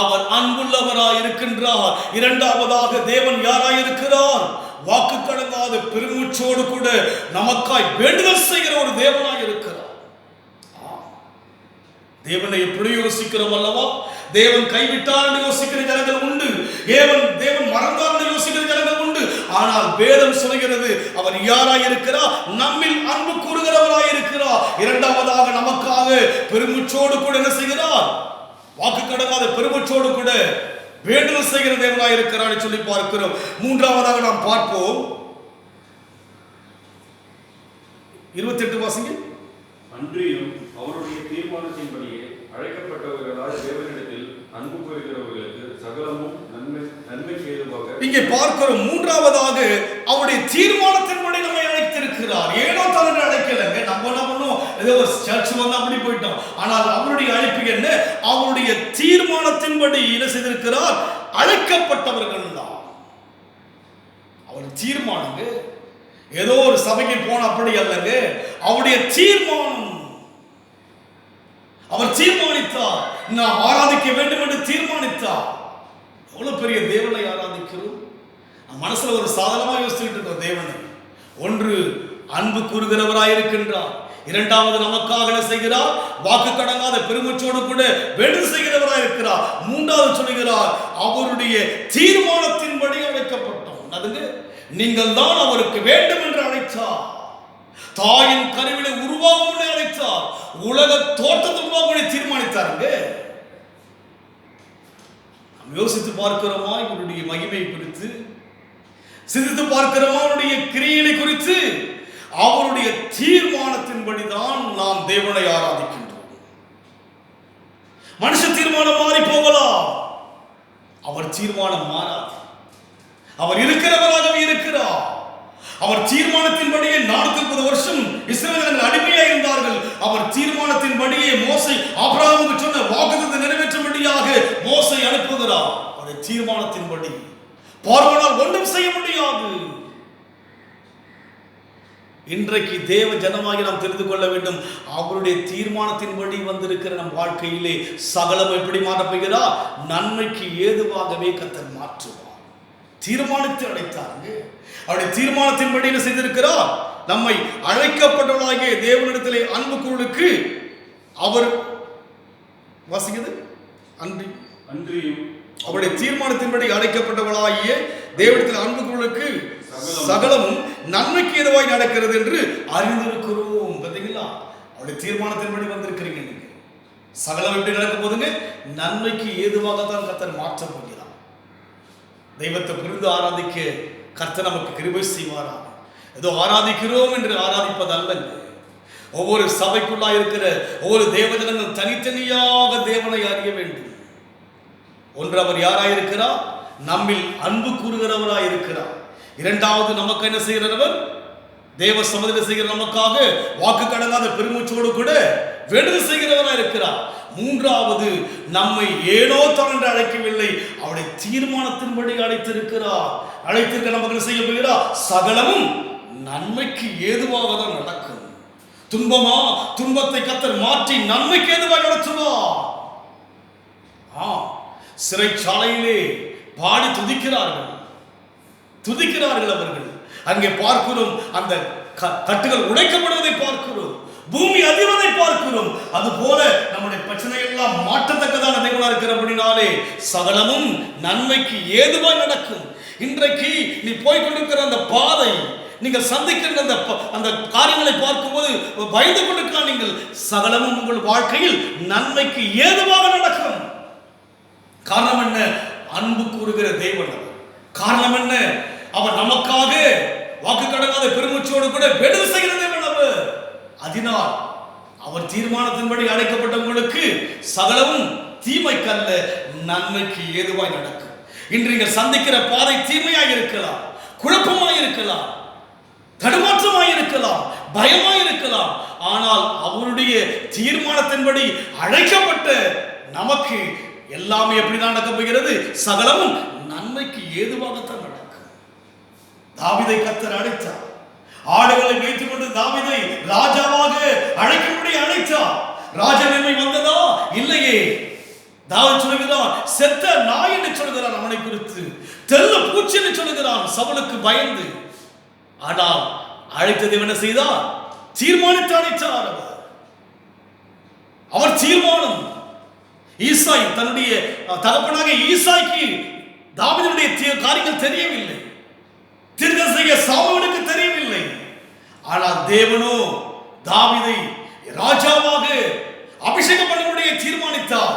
S1: அவர் அன்புள்ளவராய் இருக்கின்றார். இரண்டாவதாக தேவன் யாராய் இருக்கிறார்? வாக்கு கடங்காத பெருமூச்சோடு கூட நமக்காய் வேண்டுதல் செய்கிற ஒரு தேவனாய் இருக்கிறார். தேவனை எப்படி யோசிக்கிறோம் அல்லவா? தேவன் கைவிட்டார் என்று யோசிக்கிற ஜனங்கள் உண்டு, தேவன் மறந்தார் என்று யோசிக்கிற ஜனங்கள் உண்டு. ஆனால் வேதம் சொல்கிறது அவர் யாராய் இருக்கிறார்? நம்மில் அன்பு கூறுகிறவராய் இருக்கிறார். இரண்டாவதாக நமக்காக பெருமூச்சோடு கூட என்ன செய்கிறார்? வாக்கு கடங்காத பெருமூச்சோடு கூட வேண்டுதல் செய்கிற தேவனாய் இருக்கிறார் சொல்லி பார்க்கிறோம். மூன்றாவதாக நாம் பார்ப்போம் 28 வாசிங்க.
S2: அன்றியும் அவருடைய தீர்மானத்தின்படியே அழைக்கப்பட்டவர்களால் தேவனிடத்தில் அன்பு கூறுகிறவர்களுக்கு சகலமும் நன்மைக்கு ஏதுவாக. இங்கே
S1: பார்க்கிறோம் மூன்றாவதாக அவருடைய தீர்மானத்தின்படி நம்மை அழைத்திருக்கிறார். ஏனோ தான் அழைக்கலங்க. நம்ம என்ன பண்ணோம்? ஏதோ ஒரு சர்ச் வந்து அப்படி போயிட்டோம். ஆனால் அவருடைய அழைப்பு என்ன? அவருடைய தீர்மானத்தின்படி என்ன செய்திருக்கிறார்? அழைக்கப்பட்டவர்கள் தான். அவர் தீர்மானங்க. ஏதோ ஒரு சபைக்கு போன அப்படி அல்லங்க. அவருடைய தீர்மானம். அவர் தீர்மானித்தார் நாம் ஆராதிக்க வேண்டும் என்று தீர்மானித்தார். எவ்வளவு பெரிய தேவனை ஆராதிக்கிறோம். மனசுல ஒரு சாதனமாக யோசிச்சுட்டு இருக்கோம். தேவனை ஒன்று அன்பு கூறுகிறவராயிருக்கின்றார். இரண்டாவது நமக்காக என்ன செய்கிறார்? வாக்கு கடங்காத பெருமூச்சோடு கூட வேண்டுதல் செய்கிறவராயிருக்கிறார். மூன்றாவது சொல்கிறார் அவருடைய தீர்மானத்தின்படி அழைக்கப்பட்டோம். அதுங்க நீங்கள் தான் அவருக்கு வேண்டும் என்று அழைத்தார். தாயின் கருவிலை உருவாகும் அழைத்தார். உலக தோற்றத்தை உருவாகும் தீர்மானித்தாருங்க. யோசித்து பார்க்கிறோமா இவருடைய மகிமை குறித்து? சிந்தித்து பார்க்கிறோமா அவருடைய கிரியைகளை குறித்து? அவருடைய தீர்மானத்தின்படிதான் நாம் தேவனை ஆராதிக்கின்றோம். மனுஷ தீர்மானம் மாறி போகலாம், அவர் தீர்மானம் மாறாது. அவர் இருக்கிறவராகவே இருக்கிறார். அவர் தீர்மானத்தின்படியே 430 வருஷம் இஸ்ரவேலர்கள் அடிமையாக இருந்தார்கள். அவர் தீர்மானத்தின்படியே மோசே ஆபிரகாமுக்கு சொன்ன வாக்குத்தத்தத்தை நிறைவேற்றும்படியாக மோசே அனுப்புகிறார். அவருடைய தீர்மானத்தின்படி பார்வோனால் ஒன்றும் செய்ய முடியாது. இன்றைக்கு தேவ ஜனமாகி நாம் தெரிந்து கொள்ள வேண்டும். அவருடைய தீர்மானத்தின்படி வந்திருக்கிற நம் வாழ்க்கையிலே சகலம் எப்படி மாற்றப்படுகிறார்? நன்மைக்கு ஏதுவாகவே கர்த்தர் மாற்றுவார். தீர்மானித்து அழைத்தாங்க. அவருடைய தீர்மானத்தின்படி என்ன செய்திருக்கிறார்? நம்மை அழைக்கப்பட்டவர்களாகிய தேவனிடத்திலே அன்பு கூறுவதற்கு அவர் வாசிக்கிறது
S2: அன்றியும்
S1: அவருடைய தீர்மானத்தின்படி அழைக்கப்பட்டவர்களாகிய தேவனிடத்தில் அன்பு கூறுவதற்கு சகலமும் நன்மைக்கு ஏதுவாய் நடக்கிறது என்று அறிந்திருக்கிறோம். பார்த்தீங்களா? அவருடைய தீர்மானத்தின்படி வந்திருக்கிறீங்க. நீங்க சகலம் எப்படி நடக்க போதுங்க? நன்மைக்கு ஏதுவாகத்தான் கர்த்தர் மாற்றப் போகிறார். தெய்வத்தை புரிந்து ஆராதிக்க கர்த்தர் நமக்கு கிருபை செய்வாராக. ஏதோ ஆராதிக்கிறோம் என்று ஆராதிப்பது அல்லங்க. ஒவ்வொரு சபைக்குள்ளா இருக்கிற ஒவ்வொரு தேவஜனங்கள் தனித்தனியாக தேவனை அறிய வேண்டும். ஒன்று அவர் யாராயிருக்கிறார்? நம்மில் அன்பு கூறுகிறவராயிருக்கிறார். இரண்டாவது நமக்கு என்ன செய்கிறவர்? தேவ சமூகத்தில் செய்கிற நமக்காக வாக்கு கடங்காத பெருமூச்சோடு கூட வேண்டுதல் செய்கிறவராயிருக்கிறார். மூன்றாவது நம்மை ஏனோ தான் என்று அழைக்கவில்லை, அவருடைய தீர்மானத்தின்படி அழைத்திருக்கிறார். அழைத்திருக்க நமக்கு செய்ய போகிறார்? சகலமும் நன்மைக்கு ஏதுவாக தான் நடக்கும். துன்பமா? துன்பத்தை கர்த்தர் மாற்றி நன்மைக்கு ஏதுவாக நடத்துவார். சிறைச்சாலையிலே பாடி துதிக்கிறார்கள். அவர்கள் அங்கே பார்க்கிறோம். அந்த கட்டுகள் உடைக்கப்படுவதை பார்க்கிறோம். பூமி அதிர்வதை பார்க்கிறோம். அது போல நம்முடைய பிரச்சனை எல்லாம் மாற்றத்தக்கதான தேவனா இருக்கிறபடினாலே சகலமும் நன்மைக்கு ஏதுவாய் நடக்கும். இன்றைக்கு நீ போய்கொண்டிருக்கிற அந்த பாதை, நீங்கள் சந்திக்கின்ற அந்த காரியங்களை பார்க்கும்போது பயந்து கொண்டிருக்கலாம். நீங்கள் சகலமும் உங்கள் வாழ்க்கையில் நன்மைக்கு ஏதுவாக நடக்கும். காரணம் என்ன? அன்பு கூறுகிற தேவன். காரணம் என்ன? அவர் நமக்காக வாக்கு கடங்காத பெருமூச்சோடு கூட வேண்டுதல் செய்கிற தேவன் அவர். அதனால் அவர் தீர்மானத்தின்படி அழைக்கப்பட்டவங்களுக்கு சகலமும் தீமைக்கல்ல நன்மைக்கு ஏதுவாய் நடக்கும். இன்று நீங்கள் சந்திக்கிற பாதை தீமையாக இருக்கலாம், குழப்பமாக இருக்கலாம், தடுமாற்றமாக இருக்கலாம், பயமாக இருக்கலாம். ஆனால் அவருடைய தீர்மானத்தின்படி அழைக்கப்பட்ட நமக்கு எல்லாமே எப்படிதான் நடக்க போகிறது? சகலமும் நன்மைக்கு ஏதுவாகத்தான் நடக்கும். தாவீதை கர்த்தர் அழைத்தார். ஆடுகளை வைத்துக் கொண்டு தாவீதை ராஜாவாக அழைக்கும்படி அழைத்தார். ராஜநன்மை வந்ததா? இல்லையே. தாவீது சொல்கிறான், செத்த நாய் என்று சொல்கிறான் அவனை குறித்து, தெல்ல பூச்சி என்று சொல்கிறான் சவுலுக்கு பயந்து. ஆனால் அழைத்தது என்ன செய்தார்? தீர்மானித்து அழைத்தார். அவர் தீர்மானம். ஈசாய் தன்னுடைய தகப்பனாக ஈசாய்க்கு தாவீதுடைய காரியங்கள் தெரியவில்லை. தீர்க்கதரிசியாகிய சாமுவேலுக்கு தெரியவில்லை. ஆனால் தேவனோ தாவீதை ராஜாவாக அபிஷேகம் பண்ண தீர்மானித்தார்,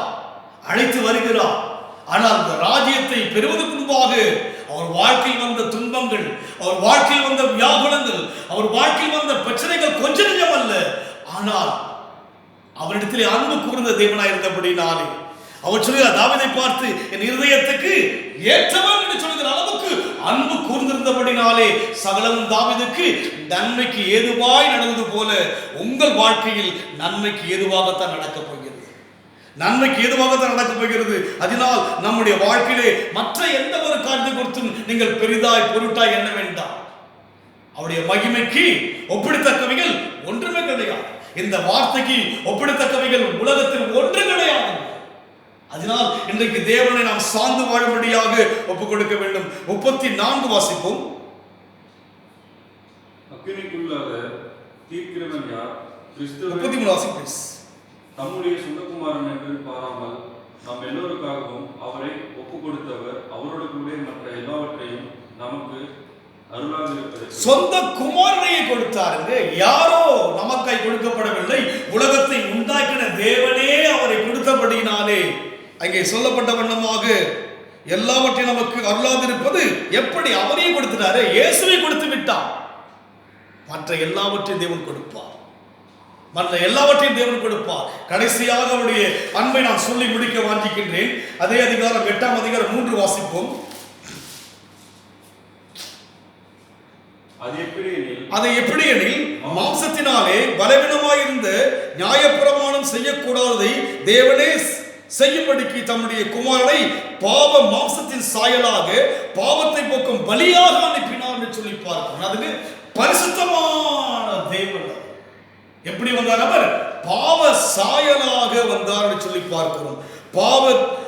S1: அழைத்து வருகிறார். ஆனால் அந்த ராஜ்யத்தை பெறுவதற்கு முன்பாக அவர் வாழ்க்கையில் வந்த துன்பங்கள், அவர் வாழ்க்கையில் வந்த வியாகுலங்கள், அவர் வாழ்க்கையில் வந்த பிரச்சனைகள் கொஞ்ச நெஞ்சம் அல்ல. ஆனால் அவரிடத்திலே அன்பு கூர்ந்த தேவனாய் இருந்தபடினாலே அவர் சொல்கிறார், தாவீதை பார்த்து என் இருதயத்துக்கு ஏற்றவன் என்று சொல்கிற அளவுக்கு அன்பு கூர்ந்திருந்தபடினாலே சகலமும் தாவீதுக்கு நன்மைக்கு ஏதுவாய் நடந்தது போல உங்கள் வாழ்க்கையில் நன்மைக்கு ஏதுவாகத்தான் நடக்கப் போகிறது. நன்மைக்கு ஏதுவாகத்தான் நடக்கப் போகிறது. அதனால் நம்முடைய வாழ்க்கையிலே மற்ற எந்த ஒரு காரியத்தை குறித்தும் நீங்கள் பெரிதாய் பொருட்டாய் எண்ண வேண்டாம். அவருடைய மகிமைக்கு ஒப்பிடத்தக்கவைகள் ஒன்றுமே கிடையாது. இந்த வார்த்தைக்கு ஒப்பிடத்தக்கவைகள் உலகத்தில் ஒன்று கிடையாது. அதனால் இன்றைக்கு தேவனை நாம் சார்ந்து வாழும்படியாக ஒப்புக் கொடுக்க வேண்டும். 34 வாசிப்போம்.
S2: அக்கினிக்குள்ளாக தீர்க்கிறவன் யார்?
S1: 33 வாசிப்போம்.
S2: தம்முடைய சொந்தகுமாரன் என்று பாராமல் நம் எல்லோருக்காகவும் அவரை ஒப்புக் கொடுத்தவர் அவரோடு கூட மற்ற எல்லாவற்றையும் நமக்கு அருளாதிருப்பது. சொந்த
S1: குமாரனையை கொடுத்தாருங்க. யாரோ நமக்காய் கொடுக்கப்படவில்லை, உலகத்தை உண்டாக்கின தேவனே அவரை கொடுத்தபடினாலே அங்கே சொல்லப்பட்ட வண்ணமாக எல்லாவற்றையும் நமக்கு அருளாதிருப்பது எப்படி? அவரையும் கொடுத்துட்டாரு, இயேசுவை கொடுத்து விட்டார். மற்ற எல்லாவற்றையும் தேவன் கொடுப்பார், மற்ற எல்லாவற்றையும் தேவன் கொடுப்பார். கடைசியாக அவருடைய அன்பை நான் சொல்லி முடிக்க வாஞ்சிக்கின்றேன். அதே அதிகாரம் 8ஆம் அதிகாரம் 3 வாசிப்போம். அதை எப்படி எனில் மாம்சத்தினாலே பலவீனமாயிருந்த நியாயப்பிரமாணம் செய்யக்கூடாததை தேவனே செய்யும்படிக்கு தம்முடைய குமாரனை பாவ மாம்சத்தின் சாயலாக பாவத்தை போக்கும் பலியாக அனுப்பினார் என்று சொல்லி பார்க்கிறோம். அதுக்கு பரிசுத்தமான தேவன் எப்படி வந்தார்? அவர் பாவ சாயலாக வந்தார் என்று சொல்லி பார்க்கிறோம்.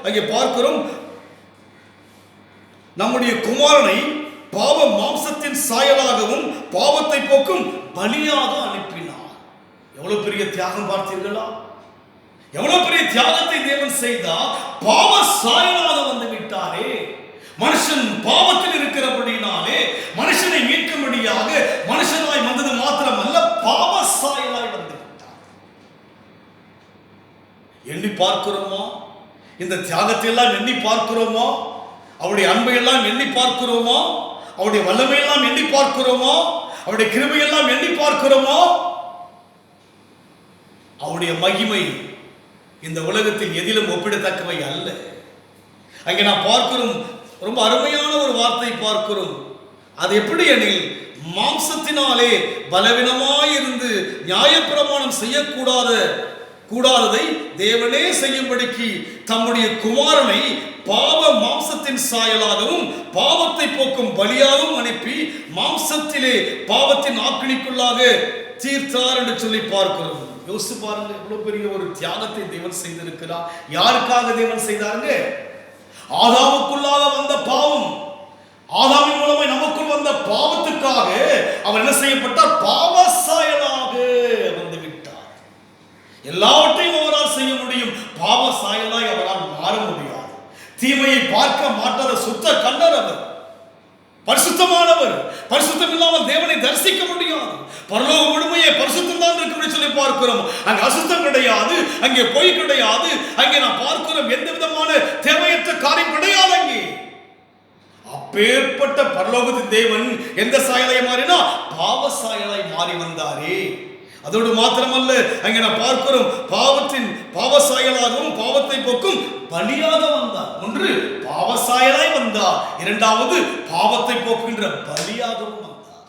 S1: அங்கே பார்க்கிறோம், நம்முடைய குமாரனை பாவ மாம்சத்தின் சாயலாகவும் பாவத்தை போக்கும் பலியாக அனுப்பினார். எவ்வளவு பெரிய தியாகம் பார்த்தீர்களா? எவ்வளவு பெரிய தியாகத்தை தேவன் செய்தார். பாவ சாயலாக வந்து விட்டாரே. மனுஷன் பாவத்தில் இருக்கிறபடினாலே மனுஷனை மீட்கும்படியாக மனுஷனாய் வந்தது மாத்திரமல்ல, பாவ சாயலாய் வந்து விட்டார். எண்ணி பார்க்கிறோமா? இந்த தியாகத்தை எல்லாம் எண்ணி பார்க்கிறோமா? அவருடைய அன்பை எல்லாம் எண்ணி பார்க்கிறோமா? அவருடைய வல்லமை எல்லாம் எண்ணி பார்க்கிறோமா? அவருடைய கிருபை எல்லாம் எண்ணி பார்க்கிறோமா? அவருடைய மகிமை இந்த உலகத்தில் எதிலும் ஒப்பிடத்தக்கவை அல்ல. அங்கே நான் பார்க்கிறோம், ரொம்ப அருமையான ஒரு வார்த்தை பார்க்கிறோம். அது எப்படி எனில், மாம்சத்தினாலே பலவீனமாயிருந்து நியாயப்பிரமாணம் செய்யக்கூடாததை தேவனே செய்யும்படிக்கு தம்முடைய குமாரனை பாவ மாம்சத்தின் சாயலாகவும் பாவத்தை போக்கும் பலியாகவும் அனுப்பி மாம்சத்திலே பாவத்தின் ஆக்கினிக்குள்ளாக தீர்த்தார் என்று சொல்லி பார்க்கிறோம். யோசித்து பாருங்க, எவ்வளவு பெரிய ஒரு தியாகத்தை தேவன் செய்திருக்கிறார். யாருக்காக தேவன் செய்தாருங்க? ஆதாமுக்குள்ளாக வந்த பாவம், ஆதாமின் மூலமாய் நமக்குள் வந்த பாவத்துக்காக அவர் என்ன செய்யப்பட்டார்? பாவ சாயலாக வந்து விட்டார். எல்லாவற்றையும் அவரால் செய்ய முடியும், பாவ சாயலாய் அவரால் மாற முடியாது. தீமையை பார்க்க மாட்டாத சுத்த கண்டர் அவர், பரிசுத்தமானவர். பரிசுத்தம் இல்லாமல் தேவனை தரிசிக்க முடியாது. பரலோக முழுமையே பரிசுத்தம் தான் இருக்கும் சொல்லி பார்க்கிறோம். அங்கே அசுத்தம் கிடையாது, அங்கே பொய் கிடையாது. அங்கே நான் பார்க்கிறோம், எந்த விதமான தேவையற்ற காரியம் கிடையாது. அங்கே அப்பேற்பட்ட பரலோகத்தின் தேவன் எந்த சாயலாய் மாறினா? பாவ சாயலாய் மாறி வந்தாரே. அதோடு மாத்திரமல்ல, அங்கே நான் பார்க்கிறோம், பாவ சாயலாகவும் பாவத்தை போக்கும் பலியாக வந்தார். ஒன்று பாவ சாயலாய் வந்தார், இரண்டாவது பாவத்தை போக்குகின்ற பலியாகவும் வந்தார்.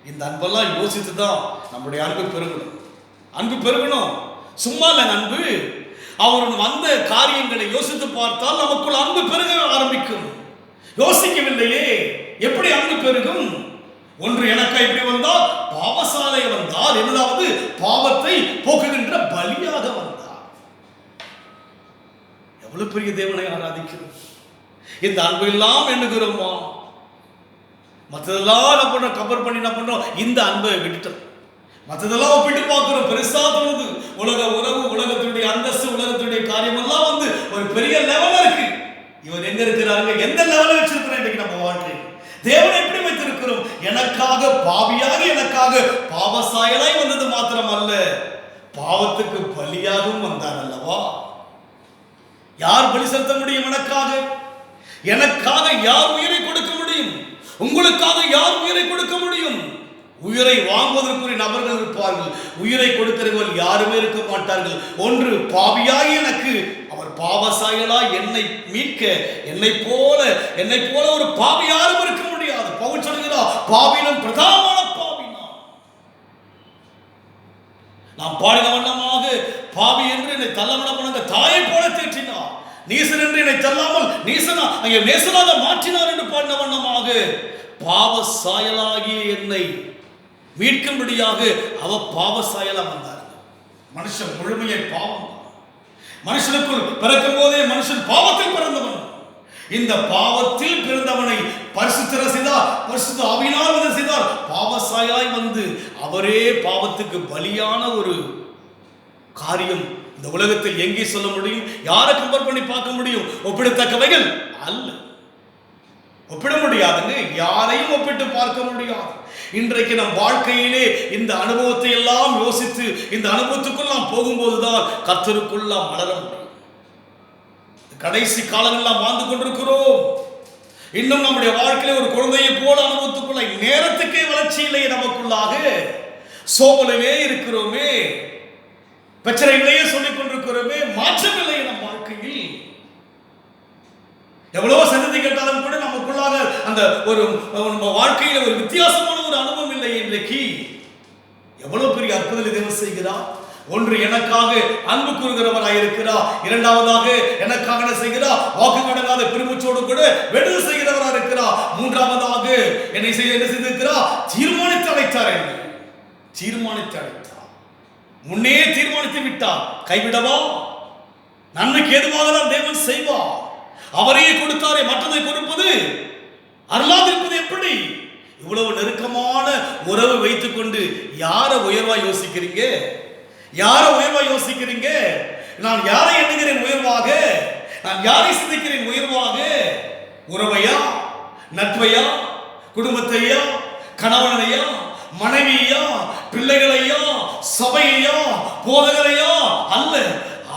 S1: இந்த அன்பெல்லாம் யோசித்து தான் நம்முடைய அன்பு பெருகணும். அன்பு பெருகணும், சும்மா இல்லை அன்பு. அவர் வந்த காரியங்களை யோசித்து பார்த்தால் நமக்குள் அன்பு பெருக ஆரம்பிக்கும். யோசிக்கவில்லையே, எப்படி அன்பு பெருகும்? ஒன்று எனக்கா இப்படி வந்தால் பாவசாலை வந்தால், இரண்டாவது பாவத்தை போக்குகின்ற பலியாக வந்தார். எவ்வளவு பெரிய தேவனை ஆராதிக்கிறோம். இந்த அன்பு எல்லாம் எண்ணுகிறோமா? மற்றதெல்லாம் என்ன பண்றோம்? கம்பேர் பண்ணி என்ன பண்றோம்? இந்த அன்பை விட்டுட்டோம். மற்றதெல்லாம் ஒப்பிட்டு பார்க்கிறோம், பெருசா தோணுது. உலக உறவு, உலகத்தினுடைய அந்தஸ்து, உலகத்தினுடைய காரியம் எல்லாம் ஒரு பெரிய லெவல் இருக்கு. இவர் எங்க இருக்கிறாங்க? எந்த லெவலில் வச்சிருக்கிறோம் இன்னைக்கு நம்ம வாழ்க்கை? தேவனை எப்படி வைத்திருக்கிறோம்? எனக்காக பாவியாக, எனக்காக பாவசாயலாய் வந்தது மாத்திரம் அல்ல, பாவத்துக்கு பலியாகவும் வந்தார் அல்லவா? யார் பலி செலுத்த முடியும்? எனக்காக யார் உயிரை கொடுக்க முடியும்? உங்களுக்காக யார் உயிரை கொடுக்க முடியும்? உயிரை வாங்குவதற்குரிய நபர்கள் இருப்பார்கள், உயிரை கொடுக்கிறவர்கள் யாருமே இருக்க மாட்டார்கள். ஒன்று பாவியாகி எனக்கு அவர் பாவசாயலா என்னை மீட்க, என்னை போல ஒரு பாவி யாரும் இருக்க முடியாது. பவுல் சொல்கிறார், பாவியிலும் பிரதானமான பாவி நாம் பாடின வண்ணமாக பாவி என்று என்னை தள்ளவிட தாயை போல தேற்றினார். நீசன் என்று என்னை தள்ளாமல் நேசனாக மாற்றினார் என்று பாடின வண்ணமாக பாவ சாயலாகிய என்னை மீட்கும்படியாக அவர் பாவ சாயலா வந்தார். மனுஷன் முழுமையை பாவம். மனுஷனுக்குள் பிறக்கும் போதே மனுஷன் பாவத்தில் பிறந்தவன். இந்த பாவத்தில் பிறந்தவனை பரிசுத்த ஆவியினால் செய்தார். பாவசாயாய் வந்து அவரே பாவத்துக்கு பலியான ஒரு காரியம் இந்த உலகத்தில் எங்கே சொல்ல முடியும்? யாரை கம்பேர் பண்ணி பார்க்க முடியும்? ஒப்பிடத்தக்கவைகள் அல்ல, ஒப்பிட முடியாதுங்க. யாரையும் ஒப்பிட்டு பார்க்க முடியாது. இன்றைக்கு நம் வாழ்க்கையிலே இந்த அனுபவத்தை எல்லாம் யோசித்து இந்த அனுபவத்துக்குள் நாம் போகும்போதுதான் கர்த்தருக்குள் நாம் வளர முடியும். கடைசி காலங்கள் நாம் வாழ்ந்து கொண்டிருக்கிறோம். இன்னும் நம்முடைய வாழ்க்கையில ஒரு குழந்தையை போல அனுபவத்துக்குள்ள நேரத்துக்கே வளர்ச்சி இல்லையே, நமக்குள்ளாக சோதனையிலே இருக்கிறோமே, பிரச்சனைகளையே சொல்லிக் கொண்டிருக்கிறோமே, மாற்றம் இல்லையே நம் வாழ்க்கையில். எவ்வளவோ சந்ததி கேட்டாலும் கூட நமக்குள்ளாக அந்த ஒரு வாழ்க்கையில ஒரு வித்தியாசமான ஒரு அனுபவம் இல்லை. இன்றைக்கு எவ்வளவு பெரிய அற்புதத்தை தேவன் செய்கிறார். ஒன்று, எனக்காக அன்பு கூறுகிறவராக இருக்கிறார். இரண்டாவதாக எனக்காக என்ன செய்கிறார்? வாக்கு கடங்காத பெருமூச்சோடு கூட வெடுதல் செய்கிறவராக இருக்கிறார். மூன்றாவதாக என்ன செய்திருக்கிறார்? தீர்மானித்து அழைத்தார். தீர்மானித்து அழைத்தார். முன்னே தீர்மானித்து விட்டார். கைவிடவா? நன்மைக்கு ஏதுவாக தான் தேவன் செய்வார். அவரையே கொடுத்தாரே, மற்றதை கொடுப்பது அருளாதிருப்பது எப்படி? இவ்வளவு நெருக்கமான உறவு வைத்துக் கொண்டு யாரை உயர்வா யோசிக்கிறீங்க? யாரை உயர்வா யோசிக்கிறீங்க? நான் யாரை எண்ணுகிறேன் உயர்வாக? நான் யாரை சிந்திக்கிறேன் உயர்வாக? உறவையா, நட்பையா, குடும்பத்தையா, கணவனையா, மனைவியா, பிள்ளைகளையா, சபையா, போதகரையா? அல்ல.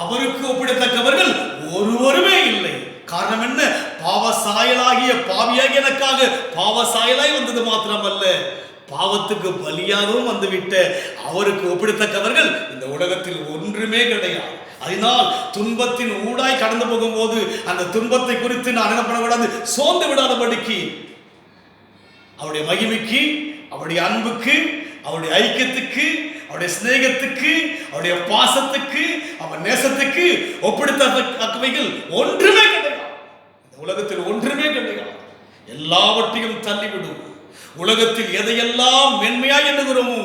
S1: அவருக்கு ஒப்பிடத்தக்கவர்கள் ஒருவருமே இல்லை. காரணம் என்ன? பாவசாயலாகிய பாவியாகிய எனக்காக பாவசாயலாய் வந்தது மாத்திரமல்ல, பாவத்துக்கு பலியாகவும் வந்துவிட்ட அவருக்கு ஒப்பிடத்தக்கவர்கள் இந்த உலகத்தில் ஒன்றுமே கிடையாது. அதனால் துன்பத்தின் ஊடாய் கடந்து போகும்போது அந்த துன்பத்தை குறித்து நான் என்ன பண்ணக்கூடாது? சோர்ந்து விடாதபடிக்கு அவருடைய மகிமைக்கு, அவருடைய அன்புக்கு, அவருடைய ஐக்கியத்துக்கு, அவருடைய சிநேகத்துக்கு, அவருடைய பாசத்துக்கு, அவர் நேசத்துக்கு ஒப்பிடத்தக்கவைகள் ஒன்றுமே கிடையாது. இந்த உலகத்தில் ஒன்றுமே கிடையாது. எல்லாவற்றையும் தள்ளிவிடும். உலகத்தில் எதையெல்லாம் மென்மையாய் எண்ணுகிறோமோ,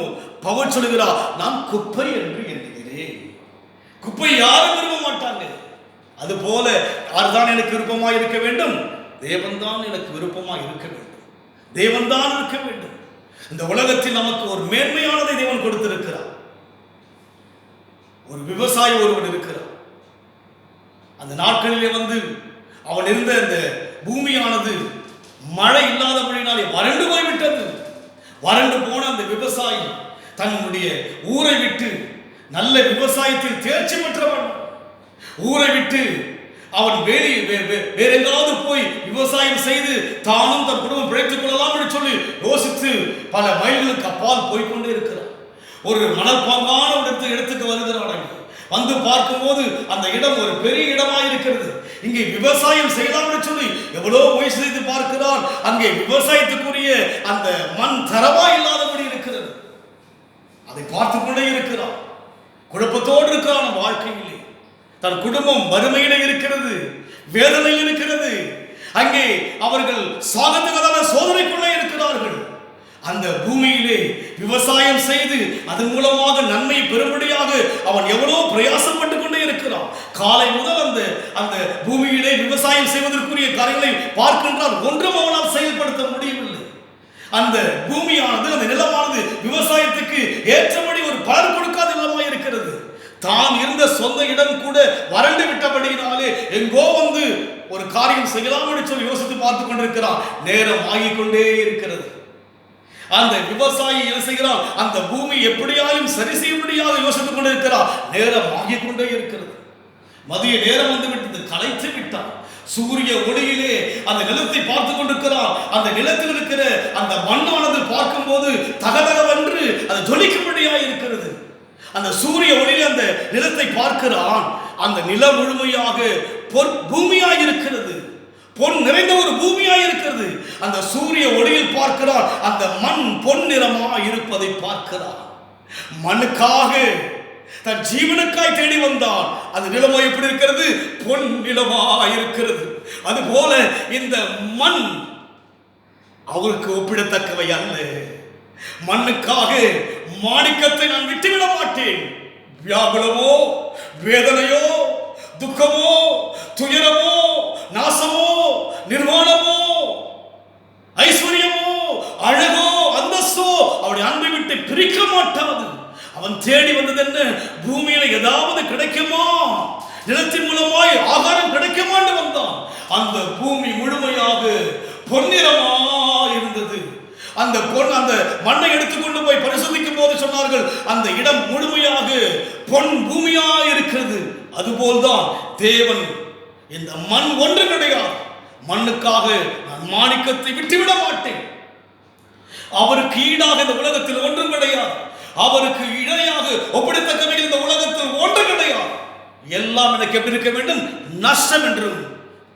S1: பவுல் சொல்கிறார், நான் குப்பை என்று எண்ணுகிறேன். குப்பை யாரும் விரும்ப மாட்டாங்க. அது போல யார்தான் எனக்கு விருப்பமாய் இருக்க வேண்டும்? தேவன் தான் எனக்கு விருப்பமாய் இருக்க வேண்டும். தேவன் தான் இருக்க வேண்டும். இந்த உலகத்தில் நமக்கு ஒரு மேன்மையானதை தேவன் கொடுத்திருக்கிறார். ஒரு விவசாயி ஒருவன் இருக்கிறார். அந்த நாட்களிலே அவன் இருந்த அந்த பூமியானது மழை இல்லாதபடினாலே வறண்டு போய்விட்டது. வறண்டு போன அந்த விவசாயி தன்னுடைய ஊரை விட்டு, நல்ல விவசாயத்தில் தேர்ச்சி பெற்றவன், ஊரை விட்டு அவன் வேற எங்காவது போய் விவசாயம் செய்து தானும் தன் குடும்பம் பிழைத்துக் கொள்ளலாம் என்று சொல்லி யோசித்து பல மைல்களுக்கு அப்பால் போய்கொண்டே இருக்கிறார். ஒரு மணற்பாங்கான இடத்துக்கு வருகிறான். வந்து பார்க்கும்போது அந்த இடம் ஒரு பெரிய இடமாக இருக்கிறது. இங்கே விவசாயம் செய்யலாம் என்று சொல்லி எவ்வளவு முயற்சி செய்து பார்க்கிறான். அங்கே விவசாயத்துக்குரிய அந்த மண் தரமா இல்லாதபடி இருக்கிறது. அதை பார்த்து கொண்டே இருக்கிறான். குழப்பத்தோடு இருக்கிறான். வாழ்க்கையிலே தன் குடும்பம் வறுமையிலே இருக்கிறது, வேதனையில் இருக்கிறது. அங்கே அவர்கள் சாகத்துக்கான சோதனைக்குள்ளே இருக்கிறார்கள். அந்த பூமியிலே விவசாயம் செய்து அதன் மூலமாக நன்மை பெறும்படியாக அவன் எவ்வளவு பிரயாசப்பட்டு கொண்டே இருக்கிறான். காலை முதல் அந்த பூமியிலே விவசாயம் செய்வதற்குரிய காரியங்களை பார்க்கின்றான். ஒன்றும் அவனால் செயல்படுத்த முடியவில்லை. அந்த பூமியானது, அந்த நிலமானது விவசாயத்துக்கு ஏற்றபடி ஒரு பலன் கொடுக்காத நிலமாக இருக்கிறது. தான் இருந்த சொந்த இடம் கூட வறண்டு விட்டபடியினாலே எங்கோ வந்து ஒரு காரியம் செய்யலாம் என்று சொல்லி யோசித்து பார்த்து கொண்டிருக்கிறார். நேரம் ஆகிக்கொண்டே இருக்கிறது. அந்த விவசாயி என்ன செய்கிறார்? அந்த பூமி எப்படியாலும் சரி செய்யும்படியாக யோசித்துக் கொண்டிருக்கிறார். நேரம் ஆகிக்கொண்டே இருக்கிறது. மதிய நேரம் வந்து விட்டது. களைத்து விட்டார். சூரிய ஒளியிலே அந்த நிலத்தை பார்த்து கொண்டிருக்கிறார். அந்த நிலத்தில் இருக்கிற அந்த மண்ணானது பார்க்கும் போது தகதகவென்று அது ஜொலிக்கும்படியாக இருக்கிறது. அந்த சூரிய ஒளியிலே அந்த நிலத்தை பார்க்கிறான். அந்த நிலம் முழுமையாக பூமியாக இருக்கிறது. பொன் நிறைந்த ஒரு பூமியாக இருக்கிறது. அந்த சூரிய ஒளியில் பார்க்கிறார். அந்த மண் பொன் நிறமாக இருப்பதை பார்க்கிறார். மண்ணுக்காக தன் ஜீவனுக்காய் தேடி வந்தார். அது நிலமோ எப்படி இருக்கிறது? பொன் நிலமாக இருக்கிறது. அதுபோல இந்த மண் அவருக்கு ஒப்பிடத்தக்கவை அல்ல. மண்ணுக்காக மாணிக்கத்தை நான் விட்டுவிட மாட்டேன். வியாகுலமோ, வேதனையோ, துக்கமோ, துயரமோ, நாசமோ, நிர்வாணமோ, ஐஸ்வர்யமோ, அழகோ, அந்தஸ்தோ அவருடைய அன்பை விட்டு பிரிக்க மாட்டாது. அவன் தேடி வந்தது என்ன? பூமியில ஏதாவது கிடைக்குமா, நிலத்தின் மூலமாய் ஆகாரம் கிடைக்குமா என்று வந்தான். அந்த பூமி முழுமையாக பொன்னிறமா இருந்தது. அந்த மண்ணை எடுத்துக்கொண்டு போய் பரிசோதிக்கும் போது சொன்னார்கள், அந்த இடம் முழுமையாக பொன் பூமியா இருக்கிறது. அதுபோல்தான் தேவன். இந்த மண் ஒன்று கிடையாது. மண்ணுக்காக நான் மாணிக்கத்தை விட்டுவிட மாட்டேன். அவருக்கு ஈடாக இந்த உலகத்தில் ஒன்றும் கிடையாது. அவருக்கு இணையாக ஒப்பிடத்தக்கவைகள் இந்த உலகத்தில் ஒன்று கிடையாது. எல்லாம் எனக்கு எப்படி இருக்க வேண்டும்? நஷ்டம் என்றும்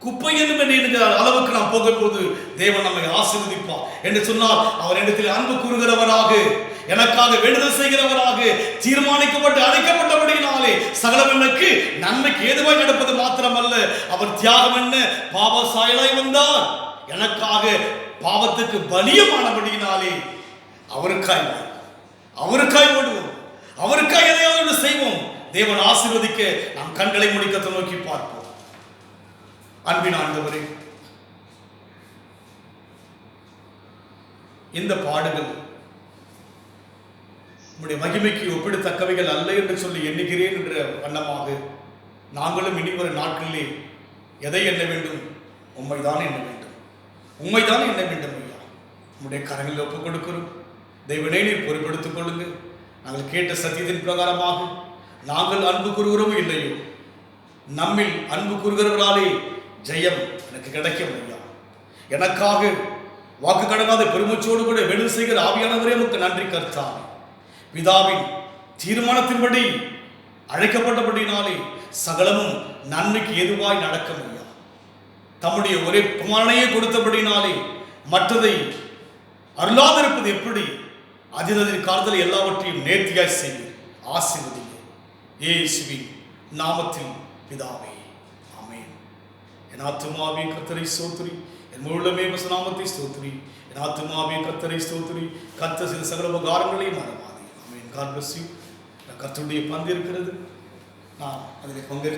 S1: குப்பை என்கிற அளவுக்கு நாம் போகும்போது தேவன் நம்மை ஆசீர்வதிப்பார் என்று சொன்னால், அவர் இடத்தில் அன்பு கூறுகிறவராக, எனக்காக வேண்டுதல் செய்கிறவராக தீர்மானிக்கப்பட்டு அழைக்கப்பட்டபடியினாலே சகலம் எனக்கு நன்மைக்கு ஏதுவாய் நடப்பது மாத்திரமல்ல, அவர் தியாகம் என்ன பாவ சாயலாய் வந்தார். எனக்காக பாவத்துக்கு பலியமானபடியினாலே அவருக்காய் ஓடுவோம், அவருக்காய் எதையாவது செய்வோம். தேவன் ஆசீர்வதிக்க நாம் கண்களை முடிக்கத்தை நோக்கி பார்ப்போம். அன்பின் ஆண்டவரே, இந்த பாடுகள் உம்முடைய மகிமைக்கு ஒப்பிடத்தக்கவைகள் அல்ல என்று சொல்லி எண்ணுகிறேன் என்ற வண்ணமாக நாங்களும் இனி வரும் நாட்களிலே எதை எண்ண வேண்டும்? உம்மைதான் எண்ண வேண்டும், உம்மைதான் எண்ண வேண்டும். ஐயா, உம்முடைய கரங்களில் ஒப்புக் கொடுக்கிறோம். தெய்வனே, நீர் பொறுப்படுத்திக் கொள்ளுங்கள். நாங்கள் கேட்ட சத்தியத்தின் பிரகாரமாக நாங்கள் அன்பு கூறுகிறோமோ இல்லையோ, நம்மில் அன்பு கூறுகிறவராலே ஜெயம் எனக்கு கிடைக்கும். ஐயா, எனக்காக வாக்கு கடங்காத பெருமூச்சோடு கூட வேலை செய்கிற ஆவியானவரே உமக்கு நன்றி கர்த்தாவே. பிதாவின் தீர்மானத்தின்படி அழைக்கப்பட்டபடினாலே சகலமும் நன்மைக்கு எதுவாய் நடக்கும். ஐயா, தம்முடைய ஒரே குமாரனையே கொடுத்தபடினாலே மற்றதை அருளாதிருப்பது எப்படி? அதினதின் காலத்தில் எல்லாவற்றையும் நேர்த்தியாய் செய்து ஆசீர்வதிங்க. இயேசுவின் நாமத்தில் பிதாவே, ஆமென். என் ஆத்துமாவே கர்த்தரை ஸ்தோத்திரி, என் முழுமே நாமத்தை ஸ்தோத்திரி. என் ஆத்துமாவே கர்த்தரை ஸ்தோத்திரி, கர்த்தர் செய்த சகல உபகாரங்களையும் மறவாதே. ஆமென். God bless you. கர்த்தருடைய பந்து இருக்கிறது. நான் அதில் பங்கேற்க